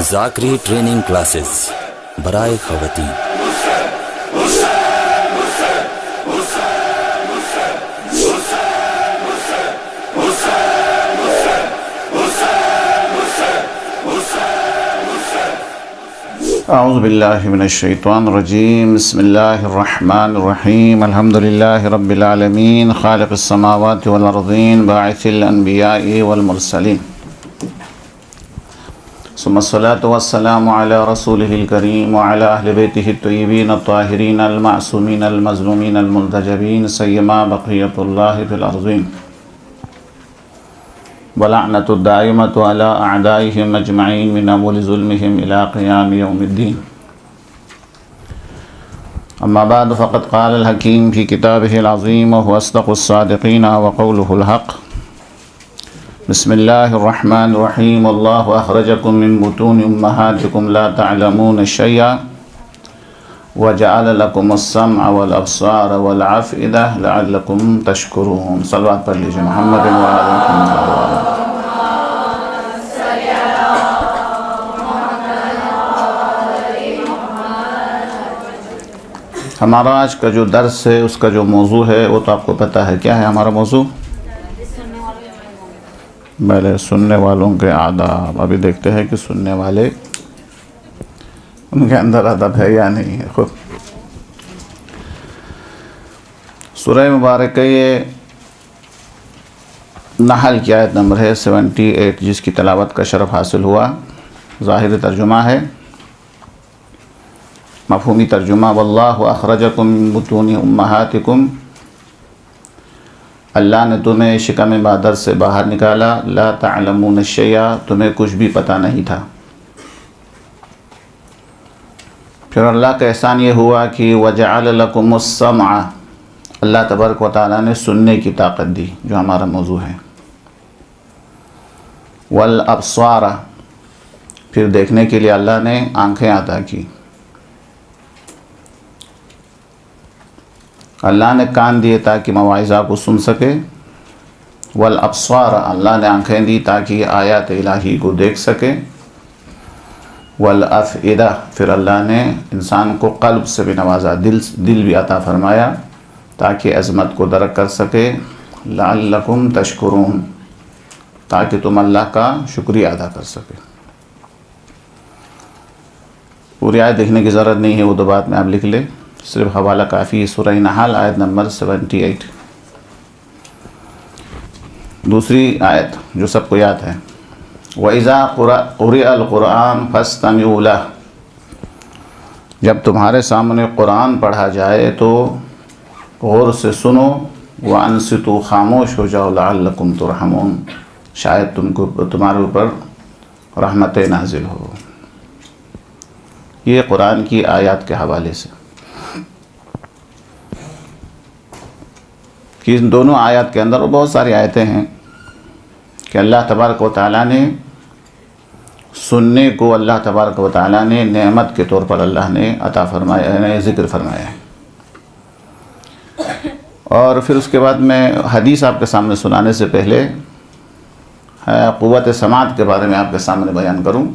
ذاکری training classes برائے خواتین۔ اعوذ باللہ من الشیطان الرجیم، بسم اللہ الرحمن الرحیم، الحمد للہ رب العالمین، خالق السماوات والارضین، باعث الانبیاء والمرسلین، ثم الصلاة والسلام علی رسولہ الکریم وعلی اہل بیتہ الطیبین الطاہرین المعصومین المظلومین المنتجبین، سیما بقیۃ اللہ فی الارضین، ولعنۃ الدائمۃ علی اعدائہم اجمعین من اول ظلمہم الی قیام یوم الدین۔ اما بعد فقد قال الحکیم فی کتابہ العظیم وهو اصدق الصادقین وقولہ الحق۔ بسم اللہ الرحمن الرحیم، اللہ اخرجکم من بطون امہاتکم لا تعلمون شیئا وجعل لکم السمع والابصار والافئدہ لعلکم تشکرون۔ صلوات پڑھ لیجیے محمد وعلی ہمارا آج کا جو درس ہے اس کا جو موضوع ہے وہ تو آپ کو پتہ ہے، کیا ہے ہمارا موضوع؟ پہلے سننے والوں کے آداب۔ ابھی دیکھتے ہیں کہ سننے والے ان کے اندر ادب ہے یا نہیں ہے۔ خود سورہ مبارکہ یہ نحل کی آیت نمبر ہے 78، جس کی تلاوت کا شرف حاصل ہوا۔ ظاہر ترجمہ ہے، مفہومی ترجمہ واللہ اخرجکم من بطون امہاتکم، اللہ نے تمہیں شکم مادر سے باہر نکالا، لا تعلمون شیئا، تمہیں کچھ بھی پتہ نہیں تھا۔ پھر اللہ کا احسان یہ ہوا کہ وجعل لکم السمع، اللہ تبارک و تعالیٰ نے سننے کی طاقت دی، جو ہمارا موضوع ہے، والابصار، پھر دیکھنے کے لیے اللہ نے آنکھیں عطا کی، اللہ نے کان دیے تاکہ مواعظہ کو سن سکے، والابصار، اللہ نے آنکھیں دی تاکہ آیات الہی کو دیکھ سکے، والافئدہ، پھر اللہ نے انسان کو قلب سے بھی نوازا، دل بھی عطا فرمایا تاکہ عظمت کو درک کر سکے، لعلکم تشکرون، تاکہ تم اللہ کا شکریہ ادا کر سکے۔ پوری آیت دیکھنے کی ضرورت نہیں ہے، وہ دو بات میں آپ لکھ لیں، صرف حوالہ کافی۔ سورہ نحل آیت نمبر 78، دوسری آیت جو سب کو یاد ہے، وَإِذَا قُرِئَ الْقُرْآنُ فَاسْتَمِعُوا لَهُ، جب تمہارے سامنے قرآن پڑھا جائے تو غور سے سنو، وَأَنصِتُوا، خاموش ہو جاؤ، لَعَلَّكُمْ تُرْحَمُونَ، شاید تمہارے اوپر رحمت نازل ہو۔ یہ قرآن کی آیات کے حوالے سے کہ ان دونوں آیات کے اندر بہت ساری آیتیں ہیں کہ اللہ تبارک و تعالیٰ نے سننے کو، اللہ تبارک و تعالیٰ نے نعمت کے طور پر اللہ نے عطا فرمایا، ذکر فرمایا ہے۔ اور پھر اس کے بعد میں حدیث آپ کے سامنے سنانے سے پہلے قوت سماعت کے بارے میں آپ کے سامنے بیان کروں۔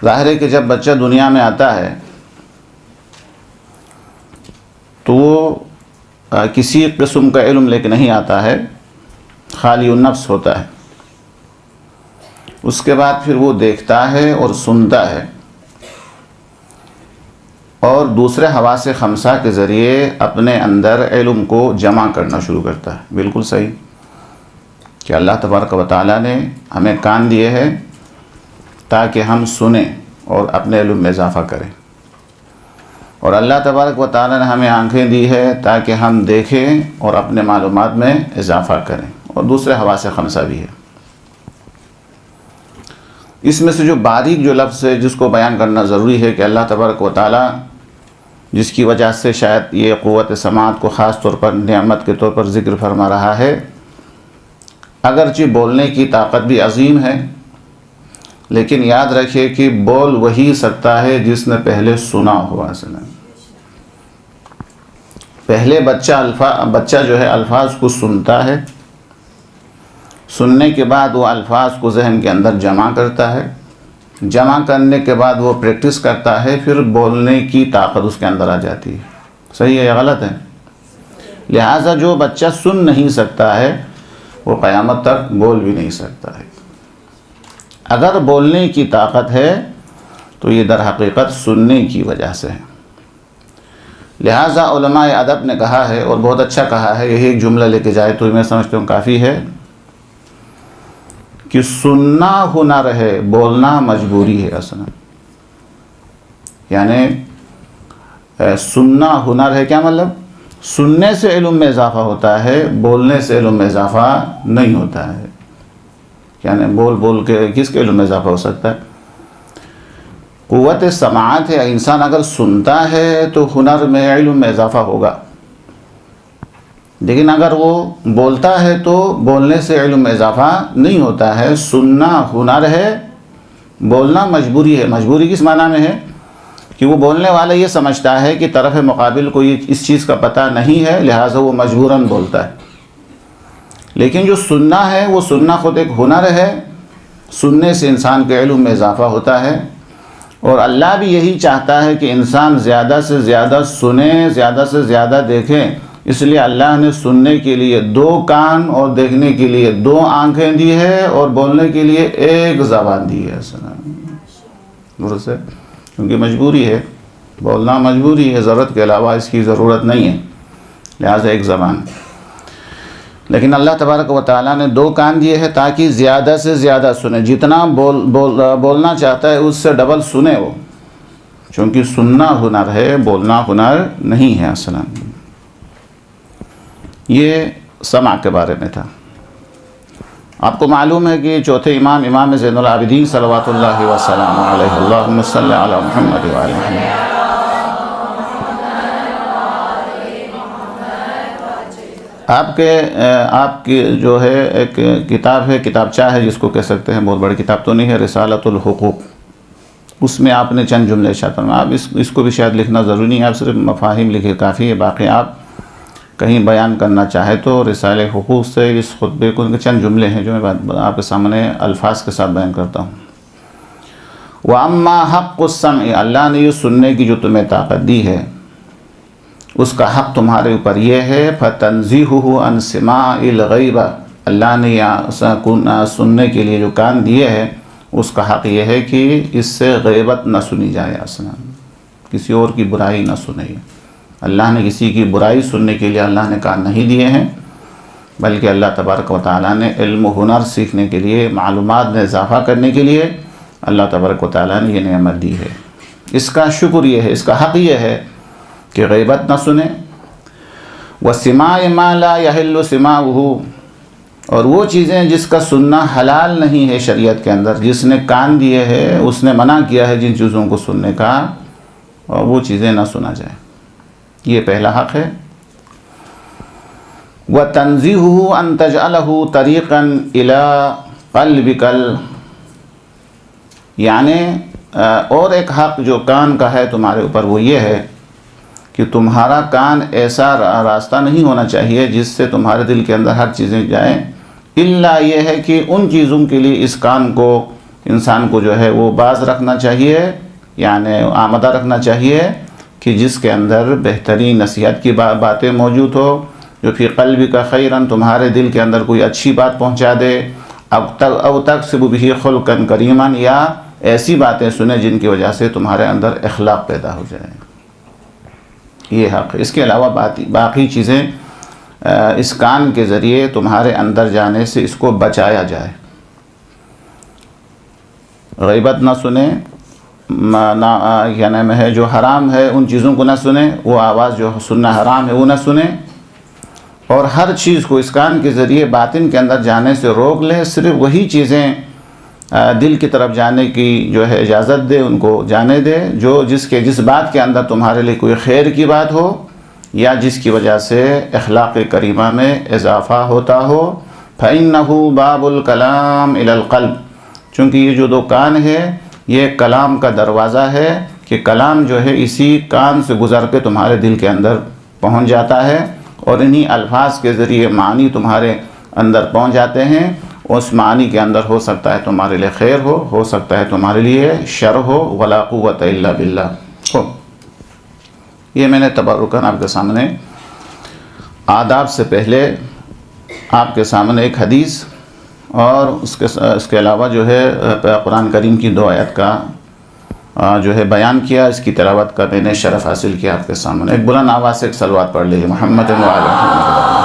ظاہر ہے کہ جب بچہ دنیا میں آتا ہے تو وہ کسی قسم کا علم لے کے نہیں آتا ہے، خالی النفس ہوتا ہے۔ اس کے بعد پھر وہ دیکھتا ہے اور سنتا ہے، اور دوسرے حواس خمسہ کے ذریعے اپنے اندر علم کو جمع کرنا شروع کرتا ہے۔ بالکل صحیح کہ اللہ تبارک و تعالیٰ نے ہمیں کان دیے ہیں تاکہ ہم سنیں اور اپنے علم میں اضافہ کریں، اور اللہ تبارک و تعالیٰ نے ہمیں آنکھیں دی ہے تاکہ ہم دیکھیں اور اپنے معلومات میں اضافہ کریں، اور دوسرے حواس خمسہ بھی ہے۔ اس میں سے جو باریک جو لفظ ہے جس کو بیان کرنا ضروری ہے کہ اللہ تبارک و تعالیٰ جس کی وجہ سے شاید یہ قوت سماعت کو خاص طور پر نعمت کے طور پر ذکر فرما رہا ہے، اگرچہ بولنے کی طاقت بھی عظیم ہے، لیکن یاد رکھیے کہ بول وہی سکتا ہے جس نے پہلے سنا ہوا۔ پہلے بچہ جو ہے الفاظ کو سنتا ہے، سننے کے بعد وہ الفاظ کو ذہن کے اندر جمع کرتا ہے، جمع کرنے کے بعد وہ پریکٹس کرتا ہے، پھر بولنے کی طاقت اس کے اندر آ جاتی ہے۔ صحیح ہے یا غلط ہے؟ لہٰذا جو بچہ سن نہیں سکتا ہے وہ قیامت تک بول بھی نہیں سکتا ہے۔ اگر بولنے کی طاقت ہے تو یہ در حقیقت سننے کی وجہ سے ہے۔ لہٰذا علماء ادب نے کہا ہے، اور بہت اچھا کہا ہے، یہی ایک جملہ لے کے جائے تو میں سمجھتا ہوں کافی ہے، کہ سننا ہنر ہے، بولنا مجبوری ہے۔ اصلا یعنی سننا ہنر ہے، کیا مطلب؟ سننے سے علم میں اضافہ ہوتا ہے، بولنے سے علم میں اضافہ نہیں ہوتا ہے۔ یعنی بول کے کس کے علم میں اضافہ ہو سکتا ہے؟ قوت سماعت ہے، انسان اگر سنتا ہے تو ہنر میں، علم میں اضافہ ہوگا، لیکن اگر وہ بولتا ہے تو بولنے سے علم میں اضافہ نہیں ہوتا ہے۔ سننا ہنر ہے، بولنا مجبوری ہے۔ مجبوری کس معنی میں ہے؟ کہ وہ بولنے والا یہ سمجھتا ہے کہ طرف مقابل کو اس چیز کا پتہ نہیں ہے، لہٰذا وہ مجبوراً بولتا ہے۔ لیکن جو سننا ہے، وہ سننا خود ایک ہنر ہے، سننے سے انسان کے علم میں اضافہ ہوتا ہے، اور اللہ بھی یہی چاہتا ہے کہ انسان زیادہ سے زیادہ سنے، زیادہ سے زیادہ دیکھیں۔ اس لیے اللہ نے سننے کے لیے 2 کان اور دیکھنے کے لیے 2 آنکھیں دی ہے، اور بولنے کے لیے 1 زبان دی ہے۔ درست ہے؟ کیونکہ مجبوری ہے، بولنا مجبوری ہے، ضرورت کے علاوہ اس کی ضرورت نہیں ہے، لہٰذا 1 زبان۔ لیکن اللہ تبارک و تعالیٰ نے 2 کان دیے ہیں تاکہ زیادہ سے زیادہ سنے، جتنا بولنا چاہتا ہے اس سے ڈبل سنے وہ، چونکہ سننا ہنر ہے، بولنا ہنر نہیں ہے۔ اصلا یہ سمع کے بارے میں تھا۔ آپ کو معلوم ہے کہ چوتھے امام زین العابدین صلوات اللہ وسلم علیہ، اللہم صلی علی محمد وعلی محمد، آپ کی جو ہے ایک کتاب ہے، کتابچہ ہے جس کو کہہ سکتے ہیں، بہت بڑی کتاب تو نہیں ہے، رسالۃ الحقوق، اس میں آپ نے چند جملے ارشاد فرمائے۔ آپ اس کو بھی شاید لکھنا ضروری نہیں ہے، آپ صرف مفاہیم لکھے کافی ہے، باقی آپ کہیں بیان کرنا چاہے تو رسالہ حقوق سے اس خطبے کو چند جملے ہیں جو میں آپ کے سامنے الفاظ کے ساتھ بیان کرتا ہوں۔ وَأَمَّا حَقُّ السَّمْعِ، اللہ نے یہ سننے کی جو تمہیں طاقت دی ہے، اس کا حق تمہارے اوپر یہ ہے، فَتَنزِيهُ عَنْ سِمَاعِ الْغَيْبَةِ، اللہ نے سننے کے لیے جو کان دیے ہیں، اس کا حق یہ ہے کہ اس سے غیبت نہ سنی جائے، اصلا کسی اور کی برائی نہ سنے۔ اللہ نے کسی کی برائی سننے کے لیے اللہ نے کان نہیں دیے ہیں، بلکہ اللہ تبارک و تعالیٰ نے علم و ہنر سیکھنے کے لیے، معلومات میں اضافہ کرنے کے لیے اللہ تبارک و تعالیٰ نے یہ نعمت دی ہے۔ اس کا شکر یہ ہے، اس کا حق یہ ہے کہ غیبت نہ سنے۔ وَسِمَاعِ مَا لَا يَحِلُّ سِمَاعُهُ، اور وہ چیزیں جس کا سننا حلال نہیں ہے شریعت کے اندر، جس نے کان دیے ہے اس نے منع کیا ہے جن چیزوں کو سننے کا، اور وہ چیزیں نہ سنا جائے، یہ پہلا حق ہے۔ وَتَنزِيهُهُ أَن تَجْعَلَهُ طَرِيقًا إِلَىٰ قَلْبِكَ، یعنی اور ایک حق جو کان کا ہے تمہارے اوپر وہ یہ ہے کہ تمہارا کان ایسا راستہ نہیں ہونا چاہیے جس سے تمہارے دل کے اندر ہر چیزیں جائیں، الا یہ ہے کہ ان چیزوں کے لیے اس کان کو، انسان کو جو ہے وہ باز رکھنا چاہیے، یعنی آمادہ رکھنا چاہیے کہ جس کے اندر بہترین نصیحت کی باتیں موجود ہو، جو فی قلبک خیراً، تمہارے دل کے اندر کوئی اچھی بات پہنچا دے، او تکسب بہ خلقا کریما، یا ایسی باتیں سنیں جن کی وجہ سے تمہارے اندر اخلاق پیدا ہو جائے، یہ حق ہے۔ اس کے علاوہ باقی چیزیں اس کان کے ذریعے تمہارے اندر جانے سے اس کو بچایا جائے۔ غیبت نہ سنیں، کیا نام ہے، جو حرام ہے ان چیزوں کو نہ سنیں، وہ آواز جو سننا حرام ہے وہ نہ سنیں، اور ہر چیز کو اس کان کے ذریعے باطن کے اندر جانے سے روک لیں، صرف وہی چیزیں دل کی طرف جانے کی جو ہے اجازت دے، ان کو جانے دے جس بات کے اندر تمہارے لیے کوئی خیر کی بات ہو، یا جس کی وجہ سے اخلاق کریمہ میں اضافہ ہوتا ہو۔ فَإِنَّهُ بَابُ الْكَلَامِ إِلَى الْقَلْبِ، چونکہ یہ جو 2 کان ہے یہ کلام کا دروازہ ہے، کہ کلام جو ہے اسی کان سے گزر کے تمہارے دل کے اندر پہنچ جاتا ہے، اور انہی الفاظ کے ذریعے معنی تمہارے اندر پہنچ جاتے ہیں، اس معنی کے اندر ہو سکتا ہے تمہارے لیے خیر ہو سکتا ہے تمہارے لیے شر ہو، ولا قوت الا باللہ ہو۔ یہ میں نے تبرکاً آپ کے سامنے آداب سے پہلے آپ کے سامنے ایک حدیث اور اس کے علاوہ جو ہے قرآن کریم کی 2 آیت کا جو ہے بیان کیا، اس کی تلاوت کا میں نے شرف حاصل کیا آپ کے سامنے۔ ایک بلند آواز سے ایک صلوات پڑھ لیجیے محمد و علی محمد۔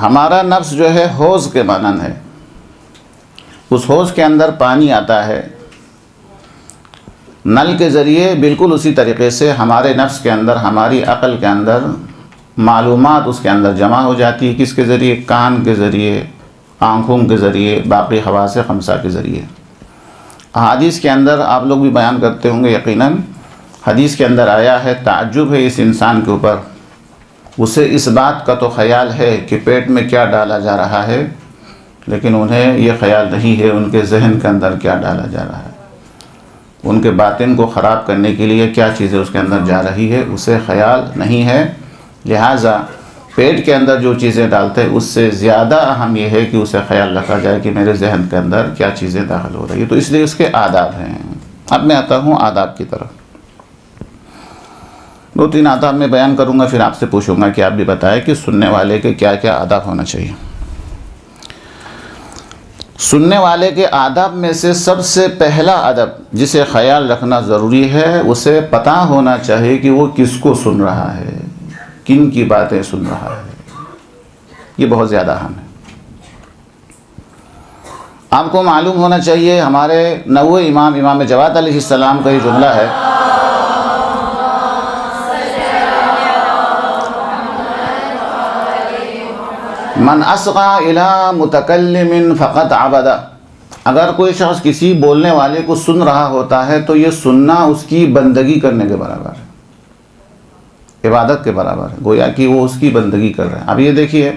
ہمارا نفس جو ہے حوض کے مانند ہے، اس حوض کے اندر پانی آتا ہے، نل کے ذریعے بالکل اسی طریقے سے ہمارے نفس کے اندر، ہماری عقل کے اندر معلومات اس کے اندر جمع ہو جاتی ہے۔ کس کے ذریعے؟ کان کے ذریعے، آنکھوں کے ذریعے، باقی حواس خمسہ کے ذریعے۔ حدیث کے اندر آپ لوگ بھی بیان کرتے ہوں گے یقیناً، حدیث کے اندر آیا ہے تعجب ہے اس انسان کے اوپر، اسے اس بات کا تو خیال ہے کہ پیٹ میں کیا ڈالا جا رہا ہے، لیکن انہیں یہ خیال نہیں ہے ان کے ذہن کے اندر کیا ڈالا جا رہا ہے، ان کے باطن کو خراب کرنے کے لیے کیا چیزیں اس کے اندر جا رہی ہے، اسے خیال نہیں ہے۔ لہٰذا پیٹ کے اندر جو چیزیں ڈالتے ہیں اس سے زیادہ اہم یہ ہے کہ اسے خیال رکھا جائے کہ میرے ذہن کے اندر کیا چیزیں داخل ہو رہی ہیں، تو اس لیے اس کے آداب ہیں۔ اب میں آتا ہوں آداب کی طرف، 2-3 آداب میں بیان کروں گا، پھر آپ سے پوچھوں گا کہ آپ بھی بتائیں کہ سننے والے کے کیا کیا آداب ہونا چاہیے۔ سننے والے کے آداب میں سے سب سے پہلا ادب جسے خیال رکھنا ضروری ہے، اسے پتہ ہونا چاہیے کہ وہ کس کو سن رہا ہے، کن کی باتیں سن رہا ہے، یہ بہت زیادہ اہم ہے۔ آپ کو معلوم ہونا چاہیے ہمارے نوے امام جواد علیہ السلام کا یہ جملہ ہے، من اصغى الى متکلم فقط عبد۔ اگر کوئی شخص کسی بولنے والے کو سن رہا ہوتا ہے تو یہ سننا اس کی بندگی کرنے کے برابر ہے، عبادت کے برابر ہے، گویا کہ وہ اس کی بندگی کر رہے ہیں۔ اب یہ دیکھیے،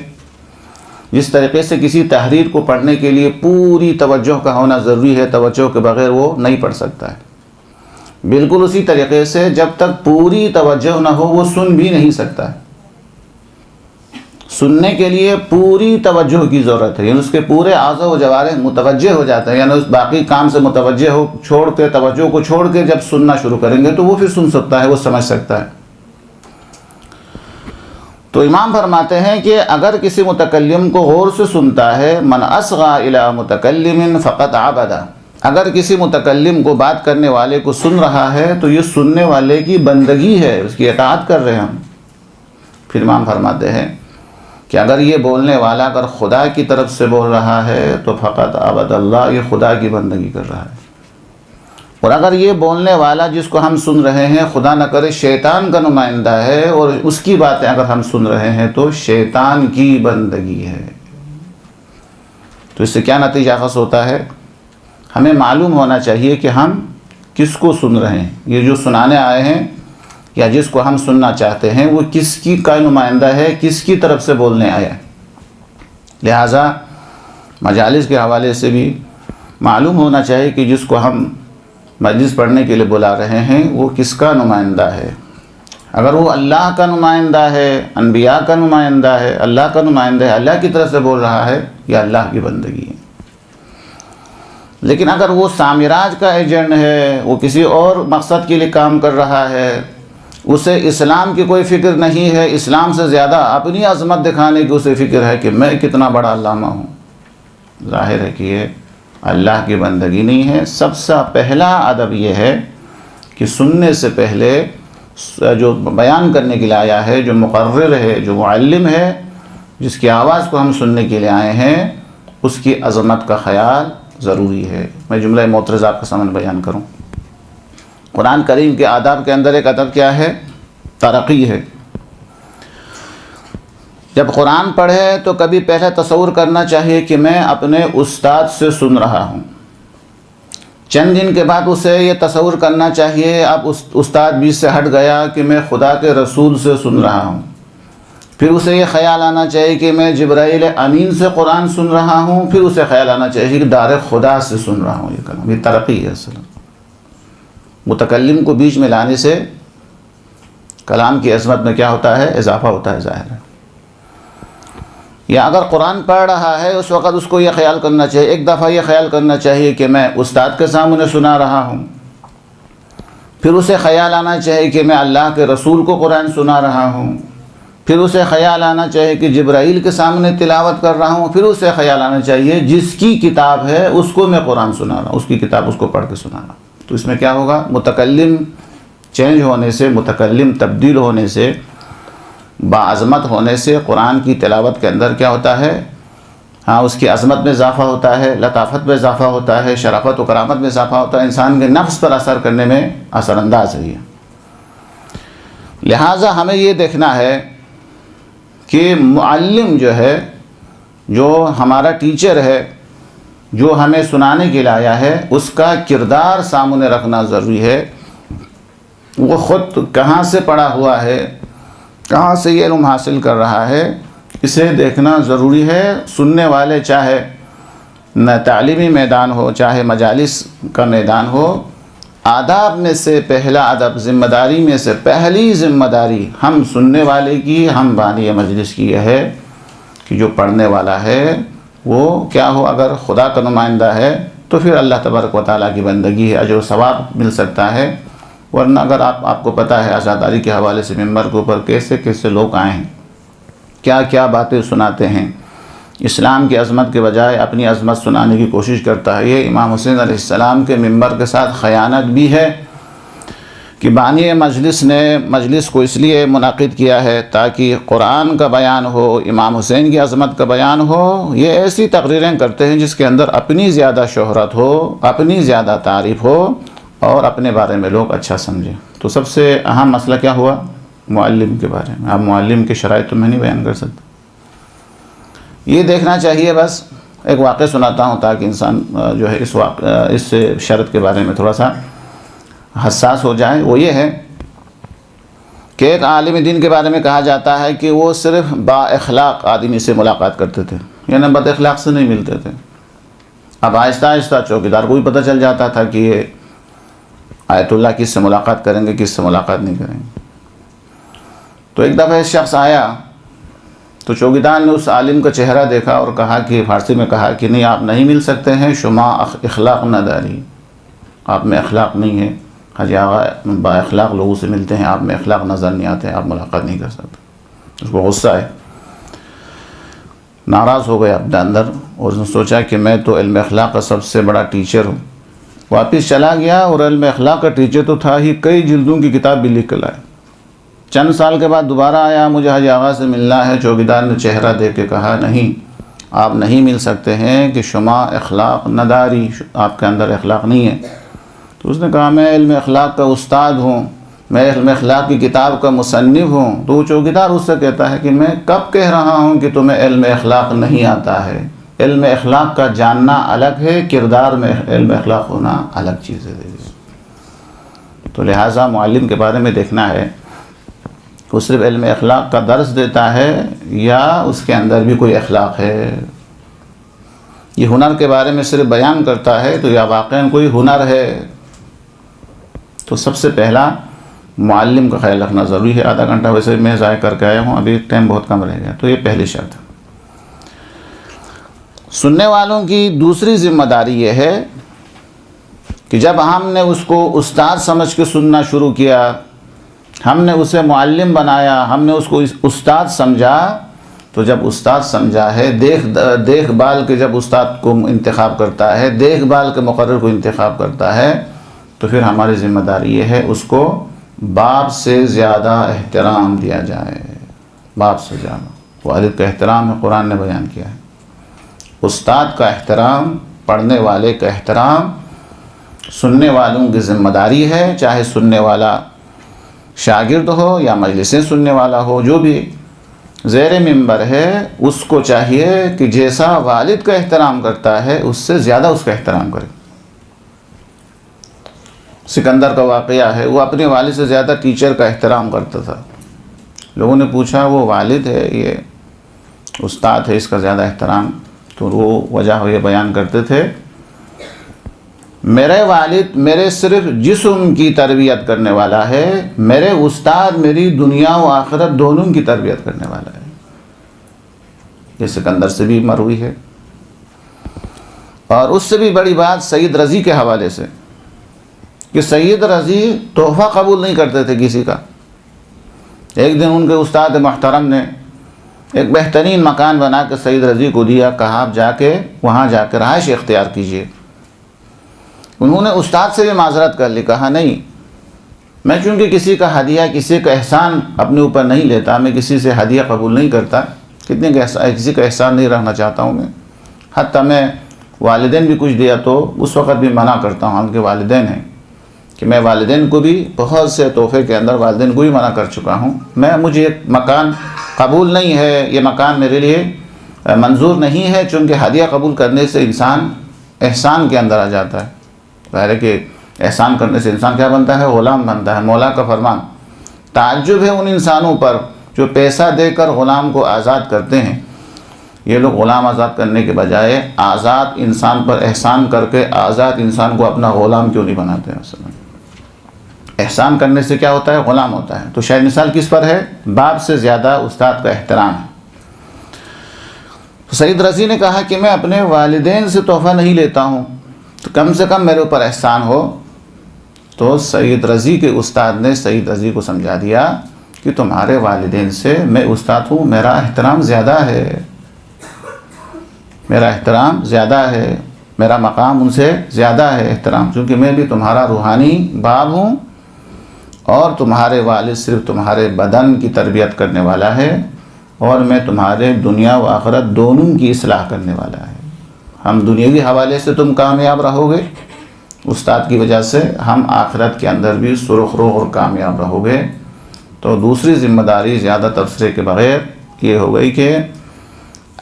جس طریقے سے کسی تحریر کو پڑھنے کے لیے پوری توجہ کا ہونا ضروری ہے، توجہ کے بغیر وہ نہیں پڑھ سکتا ہے، بالکل اسی طریقے سے جب تک پوری توجہ نہ ہو وہ سن بھی نہیں سکتا ہے۔ سننے کے لیے پوری توجہ کی ضرورت ہے، یعنی اس کے پورے اعضاء و جوارح متوجہ ہو جاتے ہیں، یعنی اس باقی کام سے متوجہ ہو چھوڑ کے، توجہ کو چھوڑ کے جب سننا شروع کریں گے تو وہ پھر سن سکتا ہے، وہ سمجھ سکتا ہے۔ تو امام فرماتے ہیں کہ اگر کسی متکلم کو غور سے سنتا ہے، من اصغى الى متکلم فقط عبد، اگر کسی متکلم کو بات کرنے والے کو سن رہا ہے تو یہ سننے والے کی بندگی ہے، اس کی اطاعت کر رہے ہیں ہم۔ پھر امام فرماتے ہیں کہ اگر یہ بولنے والا اگر خدا کی طرف سے بول رہا ہے تو فقط عبد اللہ، یہ خدا کی بندگی کر رہا ہے، اور اگر یہ بولنے والا جس کو ہم سن رہے ہیں خدا نہ کرے شیطان کا نمائندہ ہے اور اس کی باتیں اگر ہم سن رہے ہیں تو شیطان کی بندگی ہے۔ تو اس سے کیا نتیجہ اخذ ہوتا ہے؟ ہمیں معلوم ہونا چاہیے کہ ہم کس کو سن رہے ہیں، یہ جو سنانے آئے ہیں یا جس کو ہم سننا چاہتے ہیں وہ کس کی کا نمائندہ ہے، کس کی طرف سے بولنے آیا ہے۔ لہٰذا مجالس کے حوالے سے بھی معلوم ہونا چاہیے کہ جس کو ہم مجلس پڑھنے کے لیے بلا رہے ہیں وہ کس کا نمائندہ ہے۔ اگر وہ اللہ کا نمائندہ ہے، انبیاء کا نمائندہ ہے، اللہ کا نمائندہ ہے، اللہ کی طرف سے بول رہا ہے، یا اللہ کی بندگی ہے۔ لیکن اگر وہ سامراج کا ایجنٹ ہے، وہ کسی اور مقصد کے لیے کام کر رہا ہے، اسے اسلام کی کوئی فکر نہیں ہے، اسلام سے زیادہ اپنی عظمت دکھانے کی اسے فکر ہے کہ میں کتنا بڑا علامہ ہوں، ظاہر ہے کہ یہ اللہ کی بندگی نہیں ہے۔ سب سے پہلا ادب یہ ہے کہ سننے سے پہلے جو بیان کرنے کے لیے آیا ہے، جو مقرر ہے، جو معلم ہے، جس کی آواز کو ہم سننے کے لیے آئے ہیں، اس کی عظمت کا خیال ضروری ہے۔ میں جملہ معترض آپ کے سامنے بیان کروں۔ قرآن کریم کے آداب کے اندر ایک ادب کیا ہے؟ ترقی ہے۔ جب قرآن پڑھے تو کبھی پہلے تصور کرنا چاہیے کہ میں اپنے استاد سے سن رہا ہوں، چند دن کے بعد اسے یہ تصور کرنا چاہیے اب استاد بیچ سے ہٹ گیا کہ میں خدا کے رسول سے سن رہا ہوں، پھر اسے یہ خیال آنا چاہیے کہ میں جبرائیل امین سے قرآن سن رہا ہوں، پھر اسے خیال آنا چاہیے کہ دار خدا سے سن رہا ہوں۔ یہ کلام، یہ ترقی ہے۔ اصل متکلم کو بیچ میں لانے سے کلام کی عظمت میں کیا ہوتا ہے؟ اضافہ ہوتا ہے، ظاہر ہے۔ یا اگر قرآن پڑھ رہا ہے اس وقت اس کو یہ خیال کرنا چاہیے، ایک دفعہ یہ خیال کرنا چاہیے کہ میں استاد کے سامنے سنا رہا ہوں، پھر اسے خیال آنا چاہیے کہ میں اللہ کے رسول کو قرآن سنا رہا ہوں، پھر اسے خیال آنا چاہیے کہ جبرائیل کے سامنے تلاوت کر رہا ہوں، پھر اسے خیال آنا چاہیے جس کی کتاب ہے اس کو میں قرآن سنا رہا ہوں، اس کی کتاب اس کو پڑھ کے سنا رہا ہوں۔ تو اس میں کیا ہوگا؟ متکلم چینج ہونے سے، متکلم تبدیل ہونے سے، باعظمت ہونے سے قرآن کی تلاوت کے اندر کیا ہوتا ہے؟ ہاں، اس کی عظمت میں اضافہ ہوتا ہے، لطافت میں اضافہ ہوتا ہے، شرافت و کرامت میں اضافہ ہوتا ہے، انسان کے نفس پر اثر کرنے میں اثر انداز ہے۔ لہٰذا ہمیں یہ دیکھنا ہے کہ معلم جو ہے، جو ہمارا ٹیچر ہے، جو ہمیں سنانے کے لیے آیا ہے، اس کا کردار سامنے رکھنا ضروری ہے۔ وہ خود کہاں سے پڑھا ہوا ہے، کہاں سے یہ علم حاصل کر رہا ہے، اسے دیکھنا ضروری ہے۔ سننے والے چاہے نہ تعلیمی میدان ہو، چاہے مجالس کا میدان ہو، آداب میں سے پہلا ادب، ذمہ داری میں سے پہلی ذمہ داری ہم سننے والے کی، ہم بانی مجلس کی یہ ہے کہ جو پڑھنے والا ہے وہ کیا ہو؟ اگر خدا کا نمائندہ ہے تو پھر اللہ تبارک و تعالیٰ کی بندگی ہے، اجر و ثواب مل سکتا ہے۔ ورنہ اگر آپ کو پتہ ہے عزاداری کے حوالے سے ممبر کے اوپر کیسے کیسے لوگ آئے ہیں، کیا کیا باتیں سناتے ہیں، اسلام کی عظمت کے بجائے اپنی عظمت سنانے کی کوشش کرتا ہے۔ یہ امام حسین علیہ السلام کے ممبر کے ساتھ خیانت بھی ہے کہ بانی مجلس نے مجلس کو اس لیے منعقد کیا ہے تاکہ قرآن کا بیان ہو، امام حسین کی عظمت کا بیان ہو۔ یہ ایسی تقریریں کرتے ہیں جس کے اندر اپنی زیادہ شہرت ہو، اپنی زیادہ تعریف ہو اور اپنے بارے میں لوگ اچھا سمجھیں۔ تو سب سے اہم مسئلہ کیا ہوا؟ معلم کے بارے میں۔ اب معلم کی شرائط تو میں نہیں بیان کر سکتا، یہ دیکھنا چاہیے۔ بس ایک واقعہ سناتا ہوں تاکہ انسان جو ہے اس شرط کے بارے میں تھوڑا سا حساس ہو جائے۔ وہ یہ ہے کہ ایک عالم دین کے بارے میں کہا جاتا ہے کہ وہ صرف با اخلاق آدمی سے ملاقات کرتے تھے، یعنی بد اخلاق سے نہیں ملتے تھے۔ اب آہستہ آہستہ چوکیدار کو بھی پتہ چل جاتا تھا کہ یہ آیت اللہ کس سے ملاقات کریں گے، کس سے ملاقات نہیں کریں گے۔ تو ایک دفعہ ایک شخص آیا تو چوکیدار نے اس عالم کا چہرہ دیکھا اور کہا کہ فارسی میں کہا کہ نہیں، آپ نہیں مل سکتے ہیں، شما اخلاق نداری، آپ میں اخلاق نہیں ہے۔ حاجی آغا با اخلاق لوگوں سے ملتے ہیں، آپ میں اخلاق نظر نہیں آتے، آپ ملاقات نہیں کر سکتے۔ اس کو غصہ ہے، ناراض ہو گیا اپنے اندر، اور اس نے سوچا کہ میں تو علم اخلاق کا سب سے بڑا ٹیچر ہوں۔ واپس چلا گیا اور علم اخلاق کا ٹیچر تو تھا ہی، کئی جلدوں کی کتاب بھی لکھ کر لائے۔ چند سال کے بعد دوبارہ آیا، مجھے حاجی آغا سے ملنا ہے۔ چوکیدار نے چہرہ دیکھ کے کہا نہیں، آپ نہیں مل سکتے ہیں کہ شما اخلاق نداری، آپ کے اندر اخلاق نہیں ہے۔ تو اس نے کہا میں علم اخلاق کا استاد ہوں، میں علم اخلاق کی کتاب کا مصنف ہوں۔ تو وہ چوکیدار اس سے کہتا ہے کہ میں کب کہہ رہا ہوں کہ تمہیں علم اخلاق نہیں آتا ہے؟ علم اخلاق کا جاننا الگ ہے، کردار میں علم اخلاق ہونا الگ چیز ہے۔ تو لہٰذا معلم کے بارے میں دیکھنا ہے وہ صرف علم اخلاق کا درس دیتا ہے یا اس کے اندر بھی کوئی اخلاق ہے۔ یہ ہنر کے بارے میں صرف بیان کرتا ہے تو یا واقعاً کوئی ہنر ہے؟ تو سب سے پہلا معلم کا خیال رکھنا ضروری ہے۔ آدھا گھنٹہ ویسے میں ضائع کر کے آیا ہوں، ابھی ٹائم بہت کم رہ گیا، تو یہ پہلی شرط ہے۔ سننے والوں کی دوسری ذمہ داری یہ ہے کہ جب ہم نے اس کو استاد سمجھ کے سننا شروع کیا، ہم نے اسے معلم بنایا، ہم نے اس کو استاد سمجھا، تو جب استاد سمجھا ہے، دیکھ بھال کے جب استاد کو انتخاب کرتا ہے، دیکھ بھال کے مقرر کو انتخاب کرتا ہے، تو پھر ہماری ذمہ داری یہ ہے اس کو باپ سے زیادہ احترام دیا جائے۔ باپ سے زیادہ والد کا احترام ہے، قرآن نے بیان کیا ہے۔ استاد کا احترام، پڑھنے والے کا احترام، سننے والوں کی ذمہ داری ہے، چاہے سننے والا شاگرد ہو یا مجلسیں سننے والا ہو، جو بھی زیر منبر ہے اس کو چاہیے کہ جیسا والد کا احترام کرتا ہے اس سے زیادہ اس کا احترام کرے۔ سکندر کا واقعہ ہے، وہ اپنے والد سے زیادہ ٹیچر کا احترام کرتا تھا۔ لوگوں نے پوچھا وہ والد ہے، یہ استاد ہے، اس کا زیادہ احترام؟ تو وہ وجہ یہ بیان کرتے تھے، میرے والد میرے صرف جسم کی تربیت کرنے والا ہے، میرے استاد میری دنیا و آخرت دونوں کی تربیت کرنے والا ہے۔ یہ سکندر سے بھی مروی ہے، اور اس سے بھی بڑی بات سید رضی کے حوالے سے کہ سید رضی تحفہ قبول نہیں کرتے تھے کسی کا۔ ایک دن ان کے استاد محترم نے ایک بہترین مکان بنا کے سید رضی کو دیا، کہا آپ جا کے وہاں جا کے رہائش اختیار کیجئے۔ انہوں نے استاد سے بھی معذرت کر لی، کہا نہیں، میں چونکہ کسی کا ہدیہ کسی کا احسان اپنے اوپر نہیں لیتا، میں کسی سے ہدیہ قبول نہیں کرتا، کسی کا احسان نہیں رکھنا چاہتا ہوں میں، حتیٰ میں والدین بھی کچھ دیا تو اس وقت بھی منع کرتا ہوں، ان کے والدین ہیں کہ میں والدین کو بھی بہت سے تحفے کے اندر والدین کو بھی منع کر چکا ہوں، مجھے ایک مکان قبول نہیں ہے، یہ مکان میرے لیے منظور نہیں ہے، چونکہ ہدیہ قبول کرنے سے انسان احسان کے اندر آ جاتا ہے۔ ظاہر ہے کہ احسان کرنے سے انسان کیا بنتا ہے؟ غلام بنتا ہے۔ مولا کا فرمان، تعجب ہے ان انسانوں پر جو پیسہ دے کر غلام کو آزاد کرتے ہیں۔ یہ لوگ غلام آزاد کرنے کے بجائے آزاد انسان پر احسان کر کے آزاد انسان کو اپنا غلام کیوں نہیں بناتے ہیں؟ اصل میں احسان کرنے سے کیا ہوتا ہے؟ غلام ہوتا ہے۔ تو شاید مثال کس پر ہے؟ باپ سے زیادہ استاد کا احترام ہے۔ تو سید رضی نے کہا کہ میں اپنے والدین سے تحفہ نہیں لیتا ہوں، تو کم سے کم میرے اوپر احسان ہو۔ تو سید رضی کے استاد نے سید رضی کو سمجھا دیا کہ تمہارے والدین سے میں استاد ہوں، میرا احترام زیادہ ہے، میرا احترام زیادہ ہے، میرا مقام ان سے زیادہ ہے احترام، چونکہ میں بھی تمہارا روحانی باپ ہوں، اور تمہارے والد صرف تمہارے بدن کی تربیت کرنے والا ہے، اور میں تمہارے دنیا و آخرت دونوں کی اصلاح کرنے والا ہے۔ ہم دنیاوی حوالے سے تم کامیاب رہو گے استاد کی وجہ سے، ہم آخرت کے اندر بھی سرخ رو اور کامیاب رہو گے۔ تو دوسری ذمہ داری زیادہ تبصرے کے بغیر یہ ہو گئی کہ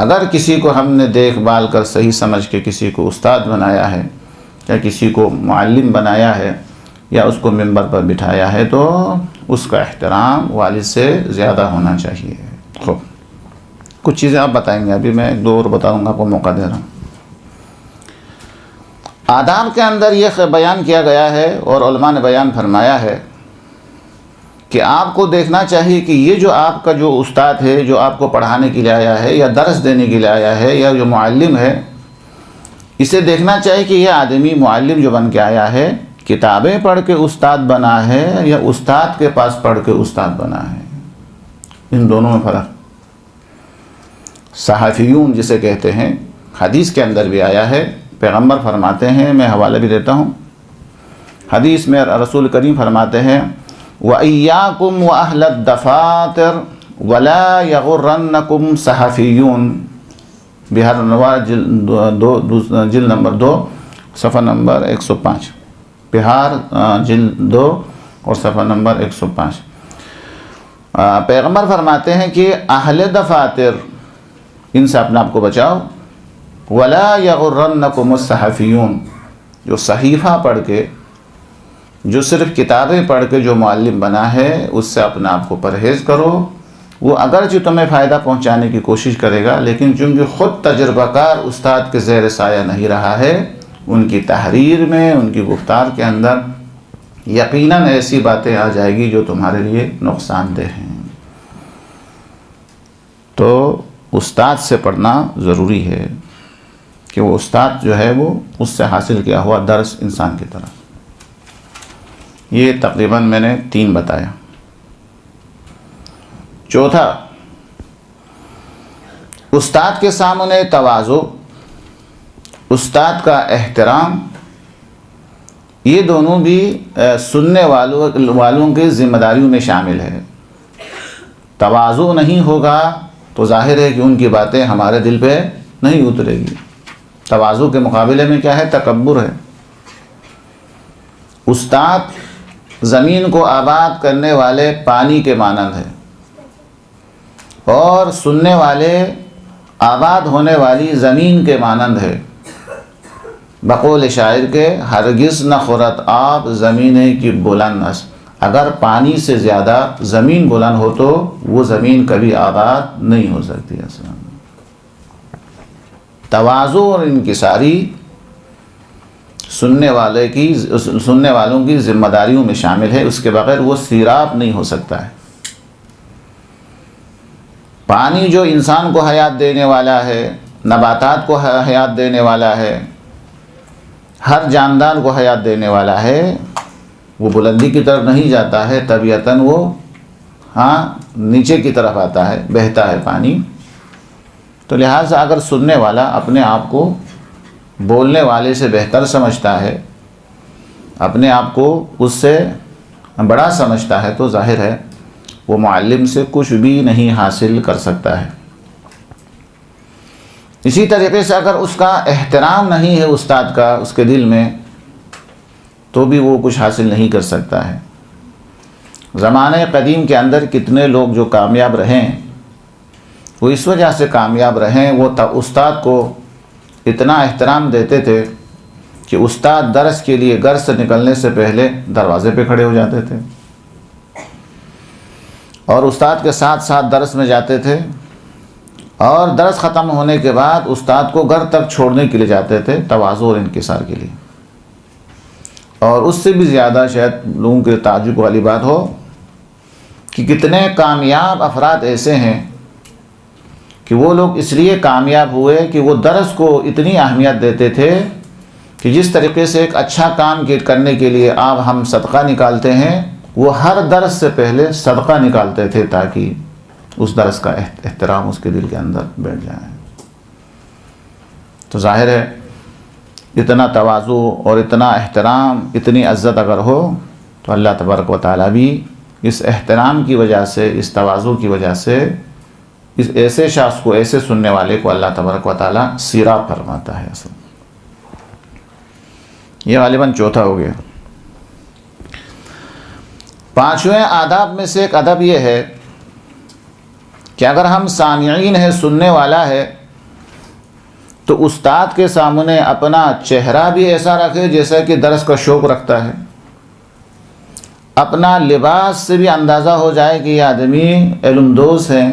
اگر کسی کو ہم نے دیکھ بھال کر صحیح سمجھ کے کسی کو استاد بنایا ہے، یا کسی کو معلم بنایا ہے، یا اس کو ممبر پر بٹھایا ہے، تو اس کا احترام والد سے زیادہ ہونا چاہیے۔ خوب کچھ چیزیں آپ بتائیں گے، ابھی میں ایک دو اور بتاؤں گا، آپ کو موقع دے رہا ہوں۔ آداب کے اندر یہ بیان کیا گیا ہے اور علماء نے بیان فرمایا ہے کہ آپ کو دیکھنا چاہیے کہ یہ جو آپ کا جو استاد ہے، جو آپ کو پڑھانے کے لیے آیا ہے یا درس دینے کے لیے آیا ہے، یا جو معلم ہے، اسے دیکھنا چاہیے کہ یہ آدمی معلم جو بن کے آیا ہے کتابیں پڑھ کے استاد بنا ہے یا استاد کے پاس پڑھ کے استاد بنا ہے۔ ان دونوں میں فرق۔ صحافیون جسے کہتے ہیں، حدیث کے اندر بھی آیا ہے، پیغمبر فرماتے ہیں، میں حوالہ بھی دیتا ہوں، حدیث میں رسول کریم فرماتے ہیں وَإِيَّاكُمْ وَأَهْلَ الدَّفَاتِرِ وَلَا يَغُرَّنَّكُمْ صَحَفِيُّونَ، بہار انوار جلد نمبر 2 صفحہ نمبر 105، بہار جلد 2 اور صفحہ نمبر 105۔ پیغمبر فرماتے ہیں کہ اہل دفاتر، ان سے اپنے آپ کو بچاؤ، وَلَا يَغُرَّنَّكُمُ الصَّحَفِيُّونَ، جو صحیفہ پڑھ کے، جو صرف کتابیں پڑھ کے جو معلم بنا ہے، اس سے اپنے آپ کو پرہیز کرو۔ وہ اگرچہ تمہیں فائدہ پہنچانے کی کوشش کرے گا، لیکن چونکہ خود تجربہ کار استاد کے زیر سایہ نہیں رہا ہے، ان کی تحریر میں، ان کی گفتار کے اندر یقیناً ایسی باتیں آ جائے گی جو تمہارے لیے نقصان دہ ہیں۔ تو استاد سے پڑھنا ضروری ہے کہ وہ استاد جو ہے وہ اس سے حاصل کیا ہوا درس انسان کی طرح۔ یہ تقریباً میں نے 3 بتایا۔ چوتھا، استاد کے سامنے تواضع، استاد کا احترام، یہ دونوں بھی سننے والوں کے ذمہ داریوں میں شامل ہے۔ تواضع نہیں ہوگا تو ظاہر ہے کہ ان کی باتیں ہمارے دل پہ نہیں اترے گی۔ تواضع کے مقابلے میں کیا ہے؟ تکبر ہے۔ استاد زمین کو آباد کرنے والے پانی کے مانند ہے، اور سننے والے آباد ہونے والی زمین کے مانند ہے۔ بقول شاعر کے ہرگز نہ خورت آب زمینے کی بلند است، اگر پانی سے زیادہ زمین بلند ہو تو وہ زمین کبھی آباد نہیں ہو سکتی۔ اصلا تواضع اور انکساری سننے والوں کی ذمہ داریوں میں شامل ہے، اس کے بغیر وہ سیراب نہیں ہو سکتا ہے۔ پانی جو انسان کو حیات دینے والا ہے، نباتات کو حیات دینے والا ہے، ہر جاندار کو حیات دینے والا ہے، وہ بلندی کی طرف نہیں جاتا ہے، طبیعتاً وہ نیچے کی طرف آتا ہے، بہتا ہے پانی۔ تو لہٰذا اگر سننے والا اپنے آپ کو بولنے والے سے بہتر سمجھتا ہے، اپنے آپ کو اس سے بڑا سمجھتا ہے، تو ظاہر ہے وہ معلم سے کچھ بھی نہیں حاصل کر سکتا ہے۔ اسی طریقے سے اگر اس کا احترام نہیں ہے استاد کا اس کے دل میں، تو بھی وہ کچھ حاصل نہیں کر سکتا ہے۔ زمانہ قدیم کے اندر کتنے لوگ جو کامیاب رہیں، وہ اس وجہ سے کامیاب رہیں، وہ استاد کو اتنا احترام دیتے تھے کہ استاد درس کے لیے گھر سے نکلنے سے پہلے دروازے پہ کھڑے ہو جاتے تھے، اور استاد کے ساتھ ساتھ درس میں جاتے تھے، اور درس ختم ہونے کے بعد استاد کو گھر تک چھوڑنے کے لیے جاتے تھے، تواضع اور انکسار کے لیے۔ اور اس سے بھی زیادہ شاید لوگوں کے تعجب والی بات ہو کہ کتنے کامیاب افراد ایسے ہیں کہ وہ لوگ اس لیے کامیاب ہوئے کہ وہ درس کو اتنی اہمیت دیتے تھے کہ جس طریقے سے ایک اچھا کام کرنے کے لیے ہم صدقہ نکالتے ہیں، وہ ہر درس سے پہلے صدقہ نکالتے تھے تاکہ اس درس کا احترام اس کے دل کے اندر بیٹھ جائے۔ تو ظاہر ہے اتنا تواضع اور اتنا احترام، اتنی عزت اگر ہو تو اللہ تبارک و تعالیٰ بھی اس احترام کی وجہ سے، اس تواضع کی وجہ سے اس ایسے شخص کو، ایسے سننے والے کو اللہ تبارک و تعالیٰ سیراب فرماتا ہے۔ اصل یہ غالباً چوتھا ہو گیا۔ پانچویں آداب میں سے ایک ادب یہ ہے کہ اگر ہم سامعین ہیں، سننے والا ہے، تو استاد کے سامنے اپنا چہرہ بھی ایسا رکھے جیسا کہ درس کا شوق رکھتا ہے، اپنا لباس سے بھی اندازہ ہو جائے کہ یہ آدمی علم دوز ہیں،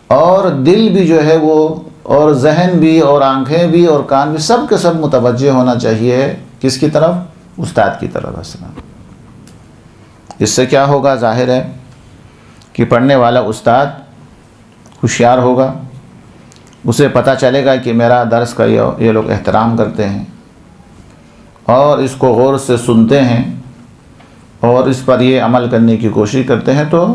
اور دل بھی جو ہے وہ، اور ذہن بھی، اور آنکھیں بھی، اور کان بھی، سب کے سب متوجہ ہونا چاہیے کس کی طرف؟ استاد کی طرف۔ اس سے کیا ہوگا؟ ظاہر ہے کہ پڑھنے والا استاد ہوشیار ہوگا، اسے پتہ چلے گا کہ میرا درس کا یہ لوگ احترام کرتے ہیں، اور اس کو غور سے سنتے ہیں، اور اس پر یہ عمل کرنے کی کوشش کرتے ہیں۔ تو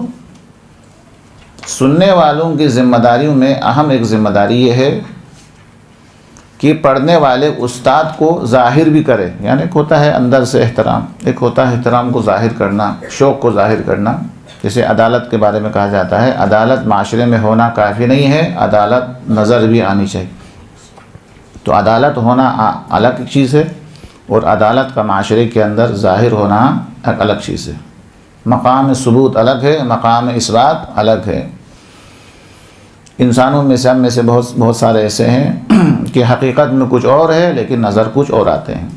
سننے والوں کی ذمہ داریوں میں اہم ایک ذمہ داری یہ ہے کہ پڑھنے والے استاد کو ظاہر بھی کرے، یعنی ایک ہوتا ہے اندر سے احترام، ایک ہوتا ہے احترام کو ظاہر کرنا، شوق کو ظاہر کرنا۔ جیسے عدالت کے بارے میں کہا جاتا ہے، عدالت معاشرے میں ہونا کافی نہیں ہے، عدالت نظر بھی آنی چاہیے۔ تو عدالت ہونا الگ چیز ہے، اور عدالت کا معاشرے کے اندر ظاہر ہونا ایک الگ چیز ہے۔ مقام ثبوت الگ ہے، مقام اثبات الگ ہے۔ انسانوں میں سے، ہم میں سے بہت سارے ایسے ہیں کہ حقیقت میں کچھ اور ہے لیکن نظر کچھ اور آتے ہیں۔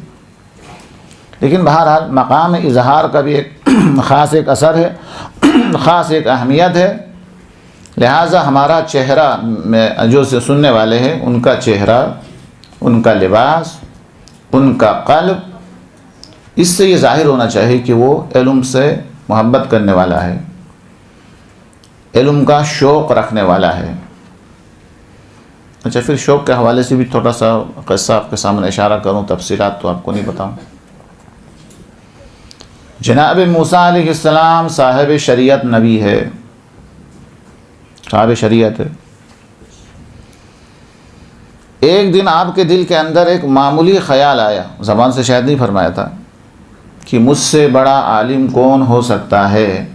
لیکن بہرحال مقام اظہار کا بھی ایک خاص ایک اثر ہے، خاص ایک اہمیت ہے۔ لہٰذا ہمارا چہرہ میں جو سے سننے والے ہیں، ان کا چہرہ، ان کا لباس، ان کا قلب، اس سے یہ ظاہر ہونا چاہیے کہ وہ علم سے محبت کرنے والا ہے، علم کا شوق رکھنے والا ہے۔ اچھا، پھر شوق کے حوالے سے بھی تھوڑا سا قصہ آپ کے سامنے اشارہ کروں، تفصیلات تو آپ کو نہیں بتاؤں۔ جناب موسیٰ علیہ السلام صاحب شریعت نبی ہے، صاحب شریعت ہے۔ ایک دن آپ کے دل کے اندر ایک معمولی خیال آیا، زبان سے شاید نہیں فرمایا تھا، کہ مجھ سے بڑا عالم کون ہو سکتا ہے